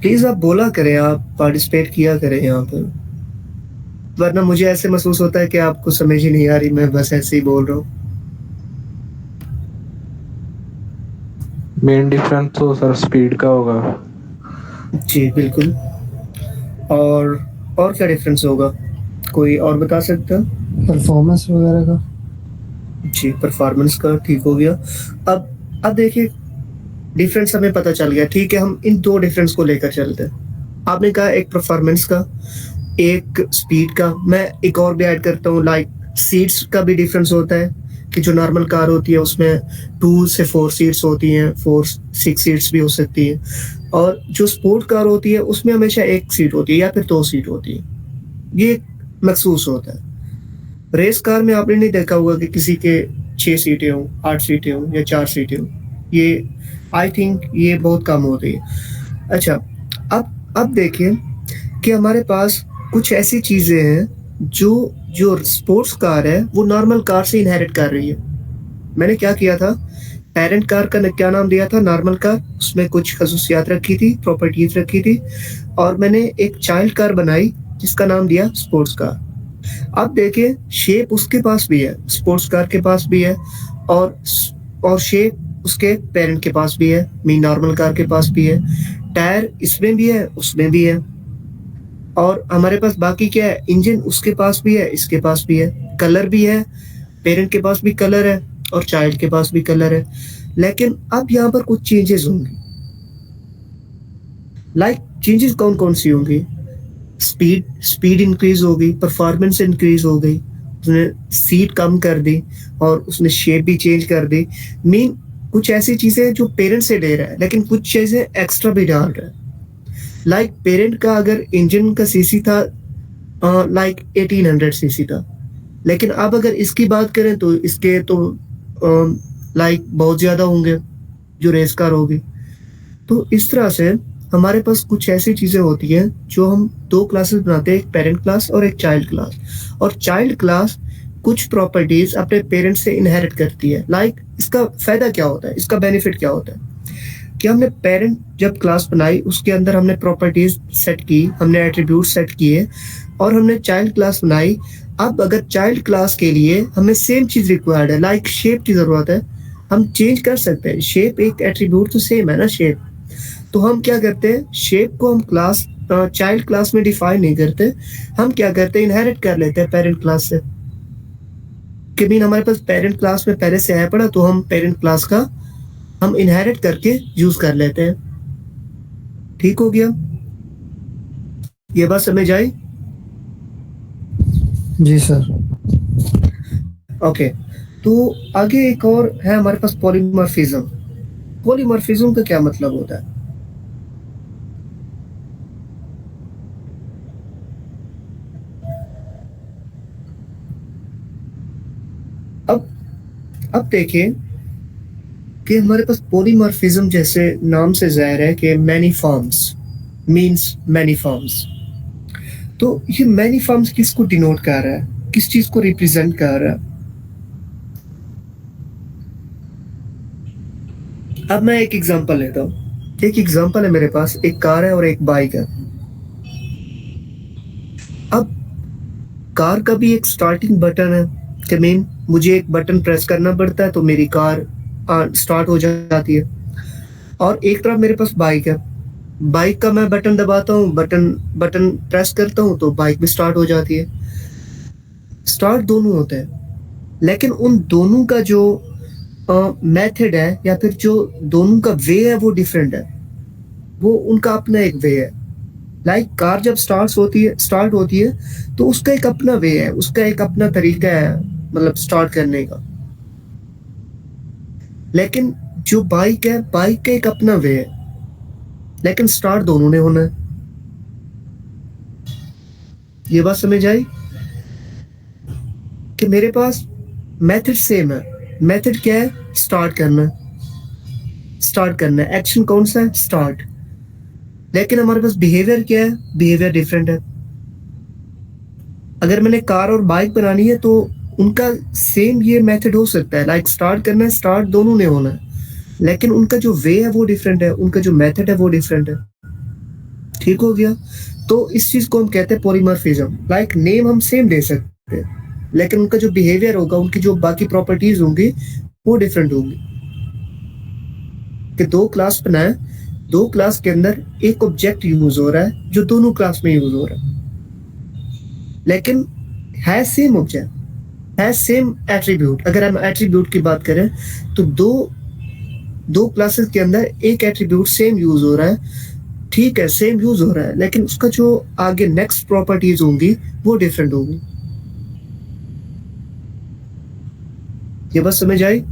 प्लीज आप बोला करें, आप पार्टिसिपेट किया करें यहाँ पर, वरना मुझे ऐसे महसूस होता है कि आपको समझ ही नहीं आ रही, मैं बस ऐसे ही बोल रहा हूँ। मेन डिफरेंस तो सर स्पीड का होगा। जी बिल्कुल। और और क्या डिफरेंस होगा? कोई और बता सकता है? परफॉर्मेंस वगैरह का। जी, परफॉर्मेंस का ठीक हो गया। अब देखिए, डिफरेंस हमें पता चल गया, ठीक है। हम इन दो डिफरेंस को लेकर चलते हैं। आपने कहा एक परफॉर्मेंस का, एक स्पीड का। मैं एक और भी ऐड करता हूँ, लाइक सीट्स का भी डिफरेंस होता है कि जो नॉर्मल कार होती है उसमें 2 से 4 सीट्स होती हैं, 4-6 सीट्स भी हो सकती है, और जो स्पोर्ट कार होती है उसमें हमेशा एक सीट होती है या फिर 2 सीट होती है। ये महसूस होता है। रेस कार में आपने नहीं देखा होगा कि किसी के 6 सीटें हों, 8 सीटें हों या 4 सीटें हों। ये आई थिंक ये बहुत कम होती है। अच्छा, अब देखिए कि हमारे पास कुछ ऐसी चीज़ें हैं जो जो स्पोर्ट्स कार है वो नॉर्मल कार से इनहेरिट कर रही है। मैंने क्या किया था, पेरेंट कार का क्या नाम दिया था? Normal car. उसमें कुछ खसूसियात रखी थी, प्रॉपर्टीज रखी थी, और मैंने एक चाइल्ड कार बनाई जिसका नाम दिया स्पोर्ट्स कार। अब देखिए, शेप उसके पास भी है, स्पोर्ट्स कार के पास भी है, और शेप उसके पेरेंट के पास भी है, मीन नॉर्मल कार के पास भी है। टायर इसमें भी है, उसमें भी है, और हमारे पास बाकी क्या है? इंजन उसके पास भी है, इसके पास भी है, कलर भी है, पेरेंट के पास भी कलर है और चाइल्ड के पास भी कलर है। लेकिन अब यहाँ पर कुछ चेंजेस होंगे। लाइक चेंजेस कौन कौन सी होंगी? स्पीड इंक्रीज हो गई, परफॉर्मेंस इंक्रीज हो गई, उसने सीट कम कर दी, और उसने शेप भी चेंज कर दी। मीन कुछ ऐसी चीजें जो पेरेंट से ले रहा है, लेकिन कुछ चीजें एक्स्ट्रा भी डाल रहा है। लाइक पेरेंट का अगर इंजन का सीसी था लाइक 1800 सीसी था, लेकिन अब अगर इसकी बात करें तो इसके तो लाइक बहुत ज्यादा होंगे जो रेस कार होगी। तो इस तरह से हमारे पास कुछ ऐसी चीजें होती हैं जो हम दो क्लासेस बनाते हैं, एक पेरेंट क्लास और एक चाइल्ड क्लास। और चाइल्ड क्लास कुछ प्रॉपर्टीज अपने पेरेंट्स से इनहेरिट करती है। लाइक इसका फायदा क्या होता है, इसका बेनिफिट क्या होता है कि हमने पेरेंट जब क्लास बनाई उसके अंदर हमने प्रॉपर्टीज सेट की, हमने एट्रीब्यूट सेट किए, और हमने चाइल्ड क्लास बनाई। अब अगर चाइल्ड क्लास के लिए हमें सेम चीज रिक्वायर्ड है, लाइक शेप की जरूरत है, हम चेंज कर सकते हैं। शेप एक एट्रीब्यूट तो सेम है ना, शेप। तो हम क्या करते हैं, शेप को हम क्लास चाइल्ड क्लास में डिफाइन नहीं करते, हम क्या करते हैं, इनहेरिट कर लेते हैं पेरेंट क्लास से। कि मीन हमारे पास पेरेंट क्लास में पहले से है पड़ा, तो हम पेरेंट क्लास का हम इनहेरिट करके यूज कर लेते हैं। ठीक हो गया? ये बात समझ आई? जी सर। ओके, तो आगे एक और है हमारे पास, पॉलीमॉर्फिज्म। पॉलीमॉर्फिज्म का क्या मतलब होता है? अब देखिए कि हमारे पास पॉलीमॉर्फिज्म जैसे नाम से जाहिर है कि many forms means many forms. तो ये मैनी फॉर्म्स किसको डिनोट कर रहा है, किस चीज को रिप्रेजेंट कर रहा है? अब मैं एक एग्जांपल लेता हूँ। एक एग्जांपल है मेरे पास, एक कार है और एक बाइक है। अब कार का भी एक स्टार्टिंग बटन है कि मीन मुझे एक बटन प्रेस करना पड़ता है तो मेरी कार स्टार्ट हो जाती है। और एक तरफ मेरे पास बाइक है, बाइक का मैं बटन दबाता हूँ, बटन बटन प्रेस करता हूँ तो बाइक भी स्टार्ट हो जाती है। स्टार्ट दोनों होते हैं, लेकिन उन दोनों का जो मेथड है या फिर जो दोनों का वे है वो डिफरेंट है, वो उनका अपना एक वे है। लाइक कार जब स्टार्ट होती है तो उसका एक अपना वे है, उसका एक अपना तरीका है मतलब स्टार्ट करने का। लेकिन जो बाइक है, बाइक का एक अपना वे है, लेकिन स्टार्ट दोनों ने होना है। ये बात समझ आई कि मेरे पास मेथड सेम है। मेथड क्या है? स्टार्ट करना है, एक्शन कौन सा है? स्टार्ट। लेकिन हमारे पास बिहेवियर क्या है? बिहेवियर डिफरेंट है। अगर मैंने कार और बाइक बनानी है तो उनका सेम ये मेथड हो सकता है, लाइक स्टार्ट करना है, स्टार्ट दोनों ने होना है, लेकिन उनका जो वे है वो डिफरेंट है, उनका जो मेथड है वो डिफरेंट है। ठीक हो गया? तो इस चीज को हम कहते हैं पॉलीमॉर्फिज्म। लाइक नेम हम सेम दे सकते हैं, लेकिन उनका जो बिहेवियर होगा, उनकी जो बाकी प्रॉपर्टीज होंगी वो डिफरेंट होंगी। कि दो क्लास बनाए, दो क्लास के अंदर एक ऑब्जेक्ट यूज हो रहा है जो दोनों क्लास में यूज हो रहा है, लेकिन है सेम ऑब्जेक्ट, है सेम एट्रीब्यूट। अगर हम एट्रीब्यूट की बात करें तो दो क्लासेस के अंदर एक एट्रीब्यूट सेम यूज हो रहा है, ठीक है, सेम यूज हो रहा है, लेकिन उसका जो आगे नेक्स्ट प्रॉपर्टीज होंगी वो डिफरेंट होंगी। ये बात समझ आई?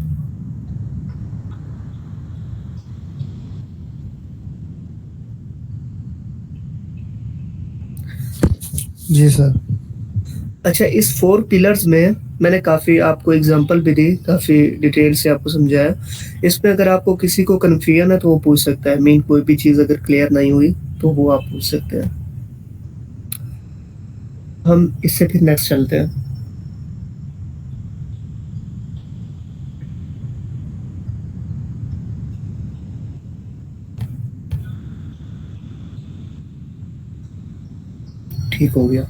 जी सर। अच्छा, इस 4 पिलर्स में मैंने काफ़ी आपको एग्जांपल भी दी, काफ़ी डिटेल से आपको समझाया। इसमें अगर आपको किसी को कन्फ्यूजन है तो वो पूछ सकता है। मेन कोई भी चीज़ अगर क्लियर नहीं हुई तो वो आप पूछ सकते हैं। हम इससे फिर नेक्स्ट चलते हैं। ठीक हो गया।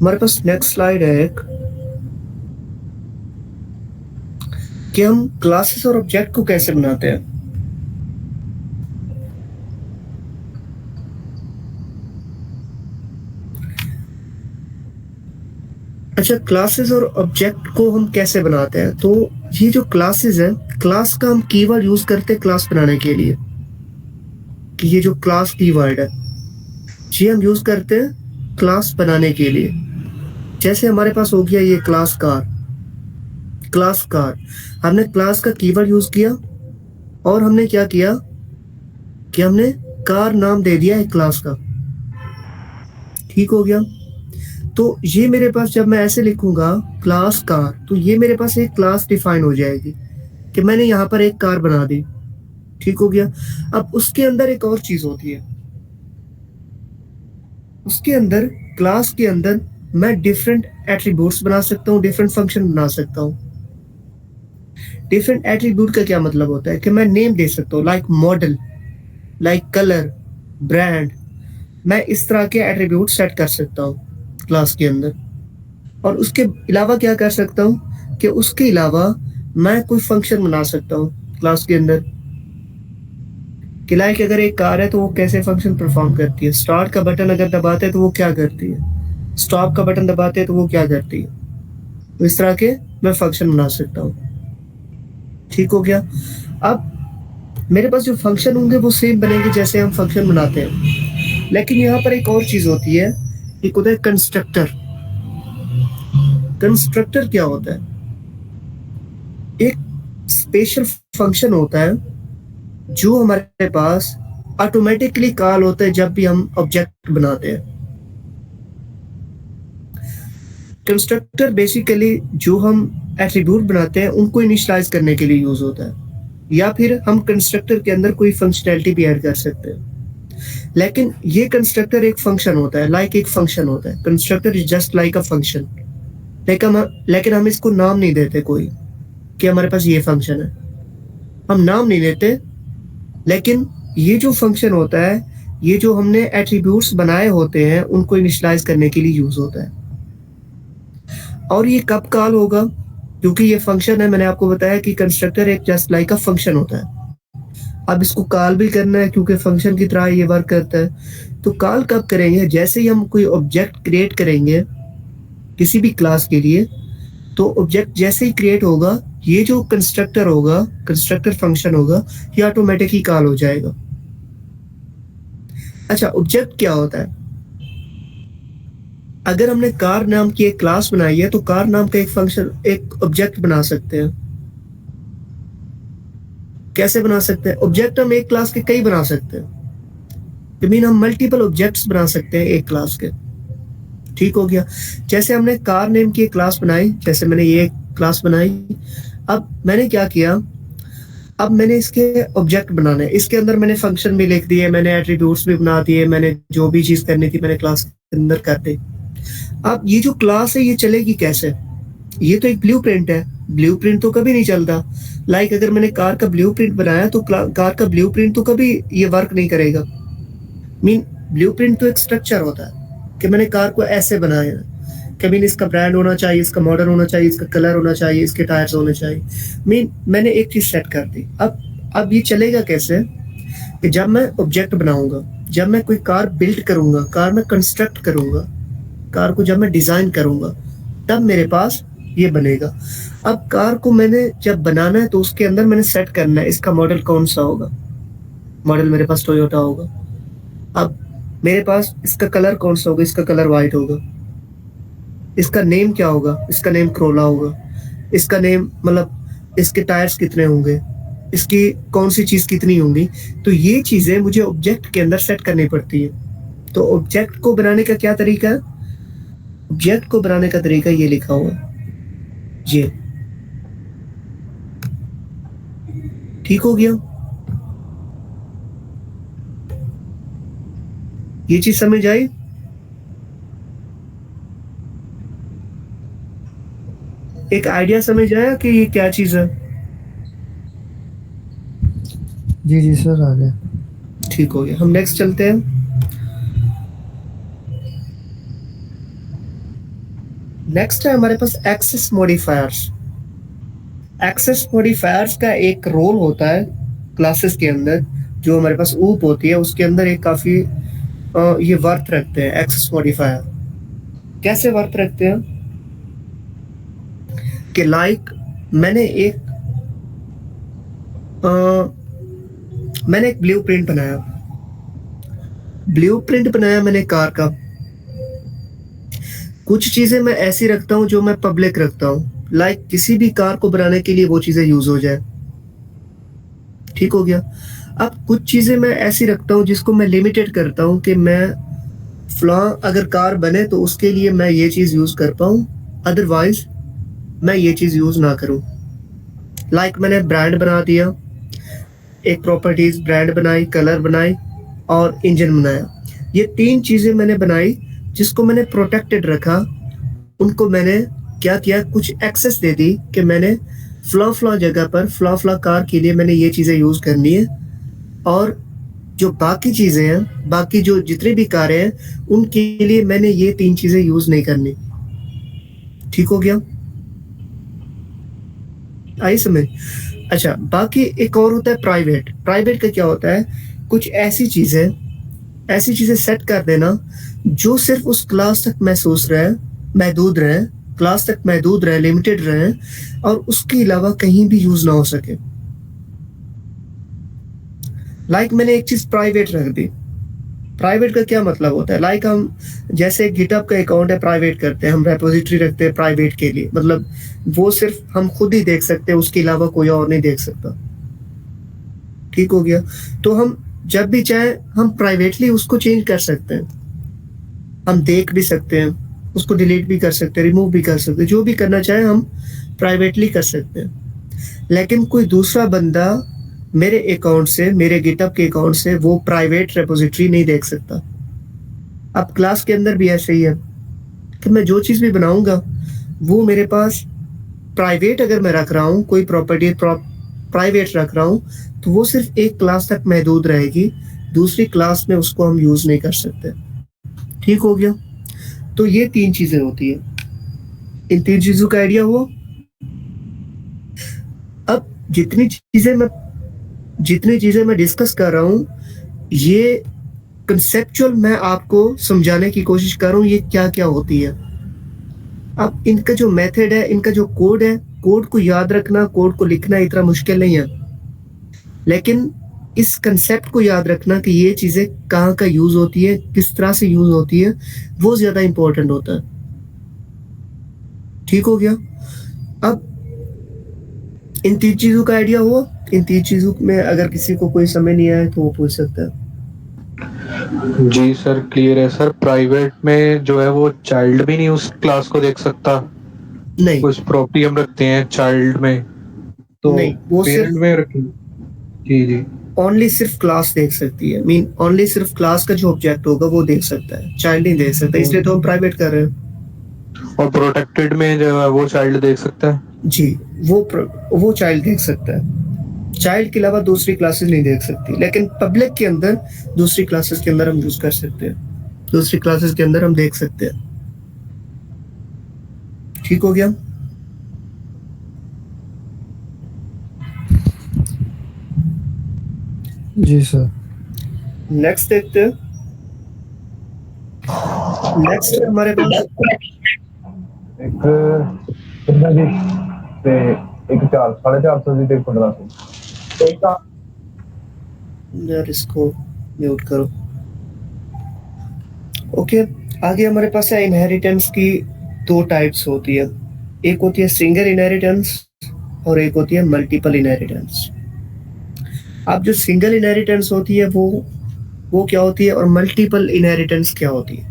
हमारे पास नेक्स्ट स्लाइड है एक, कि हम क्लासेस और ऑब्जेक्ट को कैसे बनाते हैं। अच्छा, क्लासेस और ऑब्जेक्ट को हम कैसे बनाते हैं? तो ये जो क्लासेस है, क्लास का हम कीवर्ड यूज करते हैं क्लास बनाने के लिए, कि ये जो क्लास कीवर्ड है ये हम यूज करते हैं क्लास बनाने के लिए। जैसे हमारे पास हो गया ये क्लास कार, हमने क्लास का कीवर्ड यूज किया और हमने क्या किया कि हमने कार नाम दे दिया है क्लास का। ठीक हो गया? तो ये मेरे पास जब मैं ऐसे लिखूंगा क्लास कार, तो ये मेरे पास एक क्लास डिफाइन हो जाएगी कि मैंने यहाँ पर एक कार बना दी। ठीक हो गया? अब उसके अंदर एक और चीज होती है, उसके अंदर क्लास के अंदर मैं डिफरेंट एट्रीब्यूट्स बना सकता हूँ, डिफरेंट फंक्शन बना सकता हूँ। डिफरेंट एट्रीब्यूट का क्या मतलब होता है कि मैं नेम दे सकता हूँ, like model, like colour, brand. मैं इस तरह के एट्रीब्यूट सेट कर सकता हूँ क्लास के अंदर। और उसके अलावा क्या कर सकता हूँ कि उसके अलावा मैं कोई फंक्शन बना सकता हूँ क्लास के अंदर, कि लाइक अगर एक कार है तो वो कैसे फंक्शन परफॉर्म करती है। स्टार्ट का बटन अगर दबाते हैं तो वो क्या करती है, स्टॉप का बटन दबाते हैं तो वो क्या करती है। तो इस तरह के मैं फंक्शन बना सकता हूँ। ठीक हो गया? अब मेरे पास जो फंक्शन होंगे वो सेम बनेंगे जैसे हम फंक्शन बनाते हैं, लेकिन यहाँ पर एक और चीज होती है, एक होता है कंस्ट्रक्टर। कंस्ट्रक्टर क्या होता है? एक स्पेशल फंक्शन होता है जो हमारे पास ऑटोमेटिकली कॉल होता है जब भी हम ऑब्जेक्ट बनाते हैं। कंस्ट्रक्टर बेसिकली जो हम एट्रीब्यूट बनाते हैं उनको इनिशियलाइज करने के लिए यूज होता है, या फिर हम कंस्ट्रक्टर के अंदर कोई फंक्शनैलिटी भी ऐड कर सकते हैं। लेकिन ये कंस्ट्रक्टर एक फंक्शन होता है, लाइक एक फंक्शन होता है। Constructor is just like a function, लेकिन हम इसको नाम नहीं देते कोई कि हमारे पास ये फंक्शन है, हम नाम नहीं देते। लेकिन ये जो फंक्शन होता है, ये जो हमने एट्रीब्यूट्स बनाए होते हैं उनको इनिशियलाइज करने के लिए यूज होता है। और ये कब कॉल होगा? क्योंकि ये फंक्शन है, मैंने आपको बताया कि कंस्ट्रक्टर एक जस्ट लाइक अ फंक्शन होता है। अब इसको कॉल भी करना है क्योंकि फंक्शन की तरह ये वर्क करता है। तो कॉल कब करेंगे? जैसे ही हम कोई ऑब्जेक्ट क्रिएट करेंगे किसी भी क्लास के लिए, तो ऑब्जेक्ट जैसे ही क्रिएट होगा ये जो कंस्ट्रक्टर होगा, कंस्ट्रक्टर फंक्शन होगा, ये ऑटोमेटिकली कॉल हो जाएगा। अच्छा, ऑब्जेक्ट क्या होता है? अगर हमने कार नाम की एक क्लास बनाई है तो कार नाम का एक फंक्शन, एक ऑब्जेक्ट बना सकते हैं। कैसे बना सकते हैं? ऑब्जेक्ट हम एक क्लास के कई बना सकते हैं। हम मल्टीपल ऑब्जेक्ट्स बना सकते हैं एक क्लास के। ठीक हो गया। जैसे हमने कार नेम की एक क्लास बनाई, जैसे मैंने ये क्लास बनाई। अब मैंने क्या किया, अब मैंने इसके ऑब्जेक्ट बनाने, इसके अंदर मैंने फंक्शन भी लिख दिए, मैंने एट्रीब्यूट्स भी बना दिए, मैंने जो भी चीज करनी थी मैंने क्लास के अंदर कर दी। अब ये जो क्लास है ये चलेगी कैसे? ये तो एक ब्लूप्रिंट है, ब्लूप्रिंट तो कभी नहीं चलता। लाइक अगर मैंने कार का ब्लूप्रिंट बनाया तो कार का ब्लूप्रिंट तो कभी ये वर्क नहीं करेगा। ब्लूप्रिंट तो एक स्ट्रक्चर होता है कि मैंने कार को ऐसे बनाया है, कभी इसका ब्रांड होना चाहिए, इसका मॉडल होना चाहिए, इसका कलर होना चाहिए, इसके टायर्स होने चाहिए। मैंने एक चीज सेट कर दी। अब ये चलेगा कैसे कि जब मैं ऑब्जेक्ट बनाऊंगा, जब मैं कोई कार बिल्ड करूंगा, कार में कंस्ट्रक्ट करूंगा, कार को जब मैं डिजाइन करूंगा, तब मेरे पास ये बनेगा। अब कार को मैंने जब बनाना है तो उसके अंदर मैंने सेट करना है इसका मॉडल कौन सा होगा। मॉडल मेरे पास टोयोटा होगा। अब मेरे पास इसका कलर कौन सा होगा, इसका कलर वाइट होगा। इसका नेम क्या होगा, इसका नेम क्रोला होगा। इसका नेम मतलब इसके टायर्स कितने होंगे, इसकी कौन सी चीज कितनी होंगी। तो ये चीजें मुझे ऑब्जेक्ट के अंदर सेट करनी पड़ती है। तो ऑब्जेक्ट को बनाने का क्या तरीका है? ऑब्जेक्ट को बनाने का तरीका ये लिखा हुआ है, ये। ठीक हो गया? ये चीज समझ आई? एक आइडिया समझ आया कि ये क्या चीज है? जी जी सर, आ गया। ठीक हो गया। हम नेक्स्ट चलते हैं। नेक्स्ट है हमारे पास एक्सेस मॉडिफायर्स। एक्सेस मॉडिफायर्स का एक रोल होता है क्लासेस के अंदर, जो हमारे पास ऊप होती है उसके अंदर एक काफी ये वर्थ रखते हैं एक्सेस मॉडिफायर। कैसे वर्थ रखते हैं कि लाइक मैंने एक ब्लूप्रिंट बनाया। ब्लूप्रिंट बनाया मैंने कार का। कुछ चीजें मैं ऐसी रखता हूं जो मैं पब्लिक रखता हूं, लाइक किसी भी कार को बनाने के लिए वो चीजें यूज हो जाए। ठीक हो गया। अब कुछ चीजें मैं ऐसी रखता हूं जिसको मैं लिमिटेड करता हूं कि मैं फ्लॉ अगर कार बने तो उसके लिए मैं ये चीज यूज कर पाऊं, अदरवाइज मैं ये चीज यूज ना करूं। लाइक मैंने ब्रांड बना दिया, एक प्रॉपर्टीज ब्रांड बनाई, कलर बनाई और इंजन बनाया। ये तीन चीजें मैंने बनाई जिसको मैंने प्रोटेक्टेड रखा। उनको मैंने क्या किया, कुछ एक्सेस दे दी कि मैंने फ्लॉ जगह पर फ्लॉ कार के लिए मैंने ये चीजें यूज करनी है, और जो बाकी चीजें हैं, बाकी जो जितनी भी कारें हैं उनके लिए मैंने ये तीन चीजें यूज नहीं करनी। ठीक हो गया? आई समझ? अच्छा, बाकी एक और होता है प्राइवेट। प्राइवेट का क्या होता है, कुछ ऐसी चीजें सेट कर देना जो सिर्फ उस क्लास तक महसूस रहे, महदूद रहे, क्लास तक महदूद रहे, लिमिटेड रहे, और उसके अलावा कहीं भी यूज ना हो सके। लाइक मैंने एक चीज प्राइवेट रख दी। प्राइवेट का क्या मतलब होता है, लाइक हम जैसे गिटहब का अकाउंट है प्राइवेट करते हैं, हम रेपोजिटरी रखते हैं प्राइवेट के लिए, मतलब वो सिर्फ हम खुद ही देख सकते हैं, उसके अलावा कोई और नहीं देख सकता। ठीक हो गया। तो हम जब भी चाहे हम प्राइवेटली उसको चेंज कर सकते हैं, हम देख भी सकते हैं, उसको डिलीट भी कर सकते हैं, रिमूव भी कर सकते हैं, जो भी करना चाहे हम प्राइवेटली कर सकते हैं। लेकिन कोई दूसरा बंदा मेरे अकाउंट से, मेरे गिटहब के अकाउंट से वो प्राइवेट रेपोजिटरी नहीं देख सकता। अब क्लास के अंदर भी ऐसे ही है कि मैं जो चीज़ भी बनाऊंगा वो मेरे पास प्राइवेट अगर मैं रख रहा हूँ, कोई प्रॉपर्टी प्राइवेट रख रहा हूँ, तो वो सिर्फ एक क्लास तक महदूद रहेगी, दूसरी क्लास में उसको हम यूज नहीं कर सकते। ठीक हो गया। तो ये तीन चीजें होती है। इन तीन चीजों का आइडिया हुआ। अब जितनी चीजें मैं डिस्कस कर रहा हूं, ये कंसेप्चुअल मैं आपको समझाने की कोशिश कर रहा हूं ये क्या क्या होती है। अब इनका जो मेथड है, इनका जो कोड है, कोड को याद रखना, कोड को लिखना इतना मुश्किल नहीं है, लेकिन इस कंसेप्ट को याद रखना कि ये चीज़ें कहाँ का यूज़ होती है, किस तरह से यूज़ होती है, वो ज़्यादा इम्पोर्टेंट होता है। ठीक हो गया? अब इन 3 चीज़ों का आइडिया हुआ? इन 3 चीज़ों में अगर किसी को कोई समझ नहीं आया तो वो पूछ सकता है। जी सर, क्लियर है सर। प्राइवेट में जो है वो चाइल्ड भी नहीं उस क्लास को देख सकता। नहीं, कुछ प्रॉपर्टी हम रखते हैं चाइल्ड में, तो नहीं, वो पेरेंट सिर्फ में रखें। जी जी। ओनली सिर्फ क्लास देख सकती है, मीन ओनली सिर्फ क्लास का जो ऑब्जेक्ट होगा वो देख सकता है, चाइल्ड नहीं देख सकता, इसलिए तो हम प्राइवेट कर रहे हैं। और प्रोटेक्टेड में जो है वो चाइल्ड देख सकता है। जी, वो चाइल्ड देख सकता है। चाइल्ड के अलावा दूसरी क्लासेस नहीं देख सकती, लेकिन पब्लिक के अंदर दूसरी क्लासेस के अंदर हम यूज कर सकते हैं, दूसरी क्लासेस के अंदर हम देख सकते हैं। ठीक हो गया? जी सर। नेक्स्ट देखते हैं। नेक्स्ट हमारे पास एक कितना जी ते एक 400 ਦੀ ਤੇ 1500 एक का यार इसको म्यूट करो। ओके, आगे हमारे पास है इनहेरिटेंस की 2 टाइप्स होती है, एक होती है सिंगल इनहेरिटेंस और एक होती है मल्टीपल इनहेरिटेंस। अब जो सिंगल इनहेरिटेंस होती है वो क्या होती है और मल्टीपल इनहेरिटेंस क्या होती है,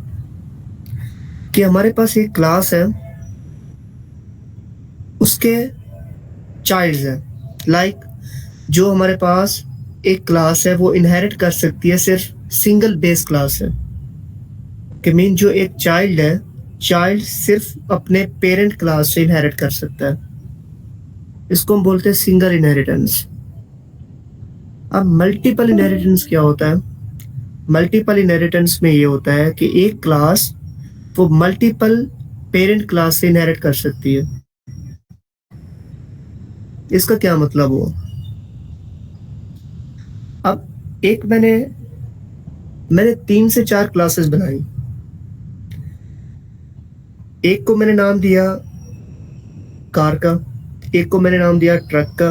कि हमारे पास एक क्लास है, उसके चाइल्ड्स हैं, लाइक जो हमारे पास एक क्लास है वो इनहेरिट कर सकती है, सिर्फ सिंगल बेस क्लास है, कि मीन जो एक चाइल्ड है, चाइल्ड सिर्फ अपने पेरेंट क्लास से इनहेरिट कर सकता है, इसको हम बोलते हैं सिंगल इनहेरिटेंस। अब मल्टीपल इनहेरिटेंस क्या होता है? मल्टीपल इनहेरिटेंस में ये होता है कि एक क्लास वो मल्टीपल पेरेंट क्लास से इनहेरिट कर सकती है। इसका क्या मतलब हुआ? अब एक मैंने 3 से 4 क्लासेस बनाई, एक को मैंने नाम दिया कार का, एक को मैंने नाम दिया ट्रक का,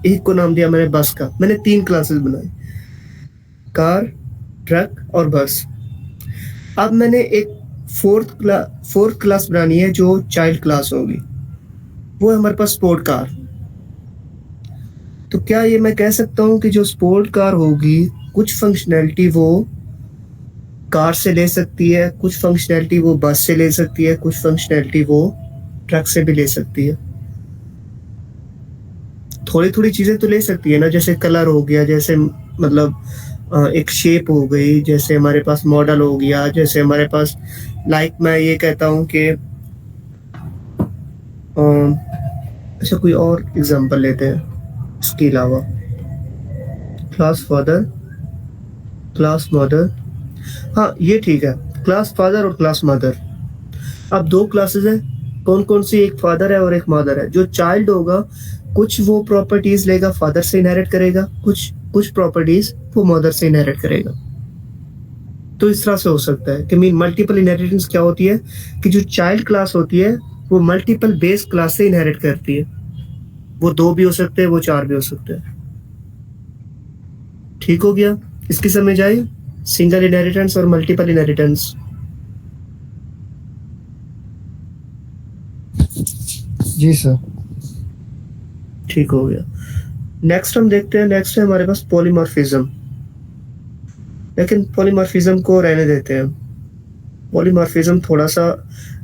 एक को नाम दिया मैंने बस का। मैंने 3 क्लासेस बनाई, कार, ट्रक और बस। अब मैंने एक फोर्थ क्लास बनानी है जो चाइल्ड क्लास होगी, वो है हमारे पास स्पोर्ट कार। तो क्या ये मैं कह सकता हूँ कि जो स्पोर्ट कार होगी, कुछ फंक्शनैलिटी वो कार से ले सकती है, कुछ फंक्शनैलिटी वो बस से ले सकती है, कुछ फंक्शनैलिटी वो ट्रक से भी ले सकती है। थोड़ी थोड़ी चीज़ें तो ले सकती है ना, जैसे कलर हो गया, जैसे मतलब एक शेप हो गई, जैसे हमारे पास मॉडल हो गया, जैसे हमारे पास लाइक मैं ये कहता हूँ कि अच्छा कोई और एग्जांपल लेते हैं इसके अलावा, क्लास फादर, क्लास मदर। हाँ ये ठीक है, क्लास फादर और क्लास मदर। अब 2 क्लासेस हैं, कौन कौन सी? एक फादर है और एक मदर है। जो चाइल्ड होगा कुछ वो प्रॉपर्टीज लेगा फादर से इनहेरिट करेगा, कुछ प्रॉपर्टीज वो मदर से इनहेरिट करेगा। तो इस तरह से हो सकता है कि मीन मल्टीपल इनहेरिटेंस क्या होती है कि जो चाइल्ड क्लास होती है वो मल्टीपल बेस क्लास से इनहेरिट करती है। वो 2 भी हो सकते हैं, वो 4 भी हो सकते हैं। ठीक हो गया? इसकी समझ आई? सिंगल इनहेरिटेंस और मल्टीपल इनहेरिटेंस। जी सर। ठीक हो गया। नेक्स्ट हम देखते हैं, नेक्स्ट है हमारे पास पॉलीमॉर्फिज्म, लेकिन पॉलीमॉर्फिज्म को रहने देते हैं। पॉलीमॉर्फिज्म थोड़ा सा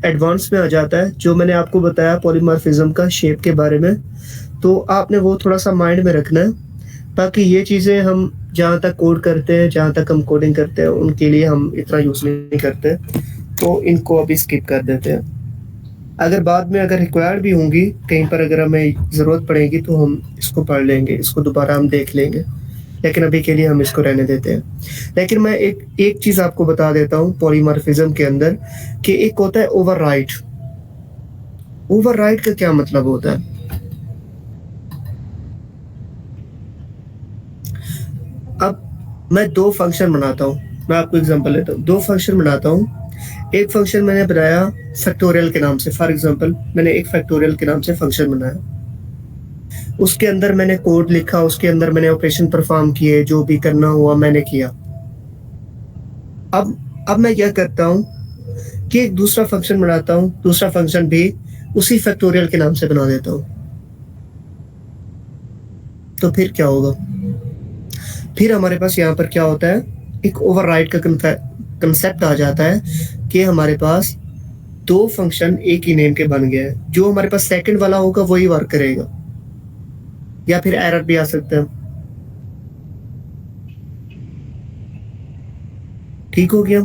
एडवांस में आ जाता है। जो मैंने आपको बताया पॉलीमॉर्फिज्म का शेप के बारे में, तो आपने वो थोड़ा सा माइंड में रखना है, ताकि ये चीज़ें हम जहाँ तक कोड करते हैं, जहाँ तक हम कोडिंग करते हैं, उनके लिए हम इतना यूज़ नहीं करते, तो इनको अभी स्किप कर देते हैं। अगर बाद में अगर रिक्वायर्ड भी होंगी कहीं पर, अगर हमें ज़रूरत पड़ेगी तो हम इसको पढ़ लेंगे, इसको दोबारा हम देख लेंगे, लेकिन अभी के लिए हम इसको रहने देते हैं। लेकिन मैं एक चीज़ आपको बता देता हूँ पॉलीमॉर्फिज्म के अंदर, कि एक होता है ओवरराइड। ओवरराइड का क्या मतलब होता है? अब मैं 2 फंक्शन बनाता हूँ, मैं आपको एग्जांपल लेता हूँ। 2 फंक्शन बनाता हूँ, एक फंक्शन मैंने बनाया फैक्टोरियल के नाम से, फॉर एग्जांपल मैंने एक फैक्टोरियल के नाम से फंक्शन बनाया, उसके अंदर मैंने कोड लिखा, उसके अंदर मैंने ऑपरेशन परफॉर्म किए, जो भी करना हुआ मैंने किया। अब मैं क्या करता हूँ कि एक दूसरा फंक्शन बनाता हूँ, दूसरा फंक्शन भी उसी फैक्टोरियल के नाम से बना देता हूँ। तो फिर क्या होगा, फिर हमारे पास यहाँ पर क्या होता है, एक ओवरराइड का कंसेप्ट आ जाता है कि हमारे पास दो फंक्शन एक ही नेम के बन गए हैं। जो हमारे पास सेकंड वाला होगा वही वर्क करेगा, या फिर एरर भी आ सकता है। ठीक हो गया।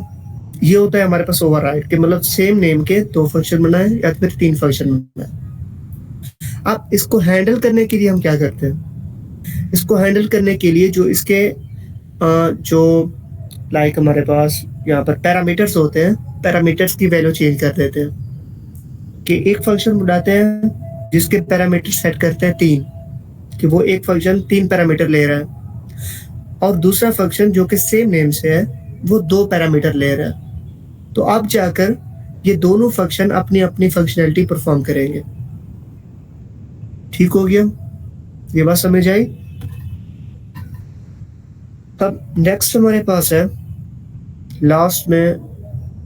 ये होता है हमारे पास ओवरराइड के, मतलब सेम नेम के दो फंक्शन बनाए या फिर तीन फंक्शन बनाए। अब इसको हैंडल करने के लिए हम क्या करते हैं, इसको हैंडल करने के लिए जो इसके जो लाइक हमारे पास यहाँ पर पैरामीटर्स होते हैं, पैरामीटर्स की वैल्यू चेंज कर देते हैं। कि एक फंक्शन बनाते हैं जिसके पैरामीटर सेट करते हैं 3, कि वो एक फंक्शन 3 पैरामीटर ले रहा है, और दूसरा फंक्शन जो कि सेम नेम से है वो 2 पैरामीटर ले रहा है। तो अब जाकर ये दोनों फंक्शन अपनी अपनी फंक्शनैलिटी परफॉर्म करेंगे। ठीक हो गया, ये बात समझ आई। अब नेक्स्ट हमारे पास है लास्ट में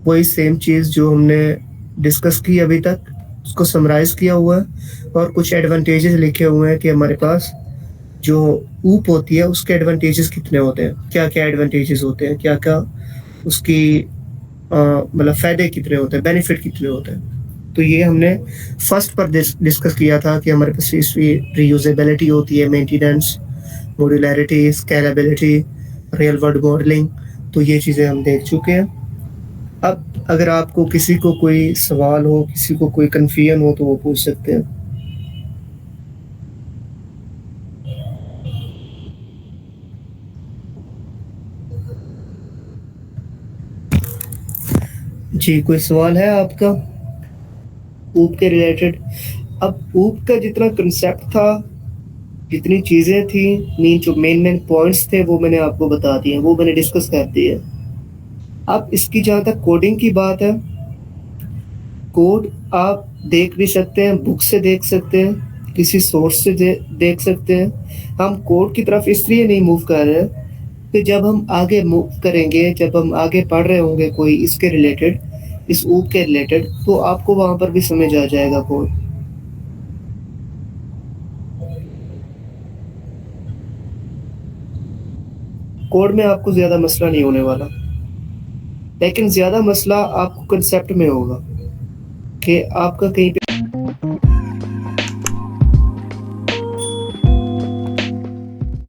वही सेम चीज़ जो हमने डिस्कस की अभी तक, उसको समराइज किया हुआ है और कुछ एडवांटेजेस लिखे हुए हैं कि हमारे पास जो ऊप होती है उसके एडवांटेजेस कितने होते हैं, क्या क्या एडवांटेजेस होते हैं, क्या क्या उसकी मतलब फ़ायदे कितने होते हैं, बेनिफिट कितने होते हैं। तो ये हमने फर्स्ट पर डिस्कस किया था कि हमारे पास इसकी रीयूजेबिलिटी होती है, maintenance, modularity, scalability, real world modelling. तो ये चीज़ें हम देख चुके हैं। अब अगर आपको किसी को कोई सवाल हो, किसी को कोई कन्फ्यूजन हो तो वो पूछ सकते हैं। जी, कोई सवाल है आपका ऊप के रिलेटेड? अब ऊप का जितना कंसेप्ट था, जितनी चीज़ें थी, जो मेन पॉइंट्स थे वो मैंने आपको बता दिए, वो मैंने डिस्कस कर दिए। अब इसकी जहाँ तक कोडिंग की बात है, कोड आप देख भी सकते हैं, बुक से देख सकते हैं, किसी सोर्स से देख सकते हैं। हम कोड की तरफ इसलिए नहीं मूव कर रहे कि जब हम आगे मूव करेंगे, जब हम आगे पढ़ रहे होंगे कोई इसके रिलेटेड, इस ऊप के रिलेटेड, तो आपको वहाँ पर भी समझ आ जाएगा कोड। कोड में आपको ज़्यादा मसला नहीं होने वाला, लेकिन ज़्यादा मसला आपको कंसेप्ट में होगा कि आपका कहीं पे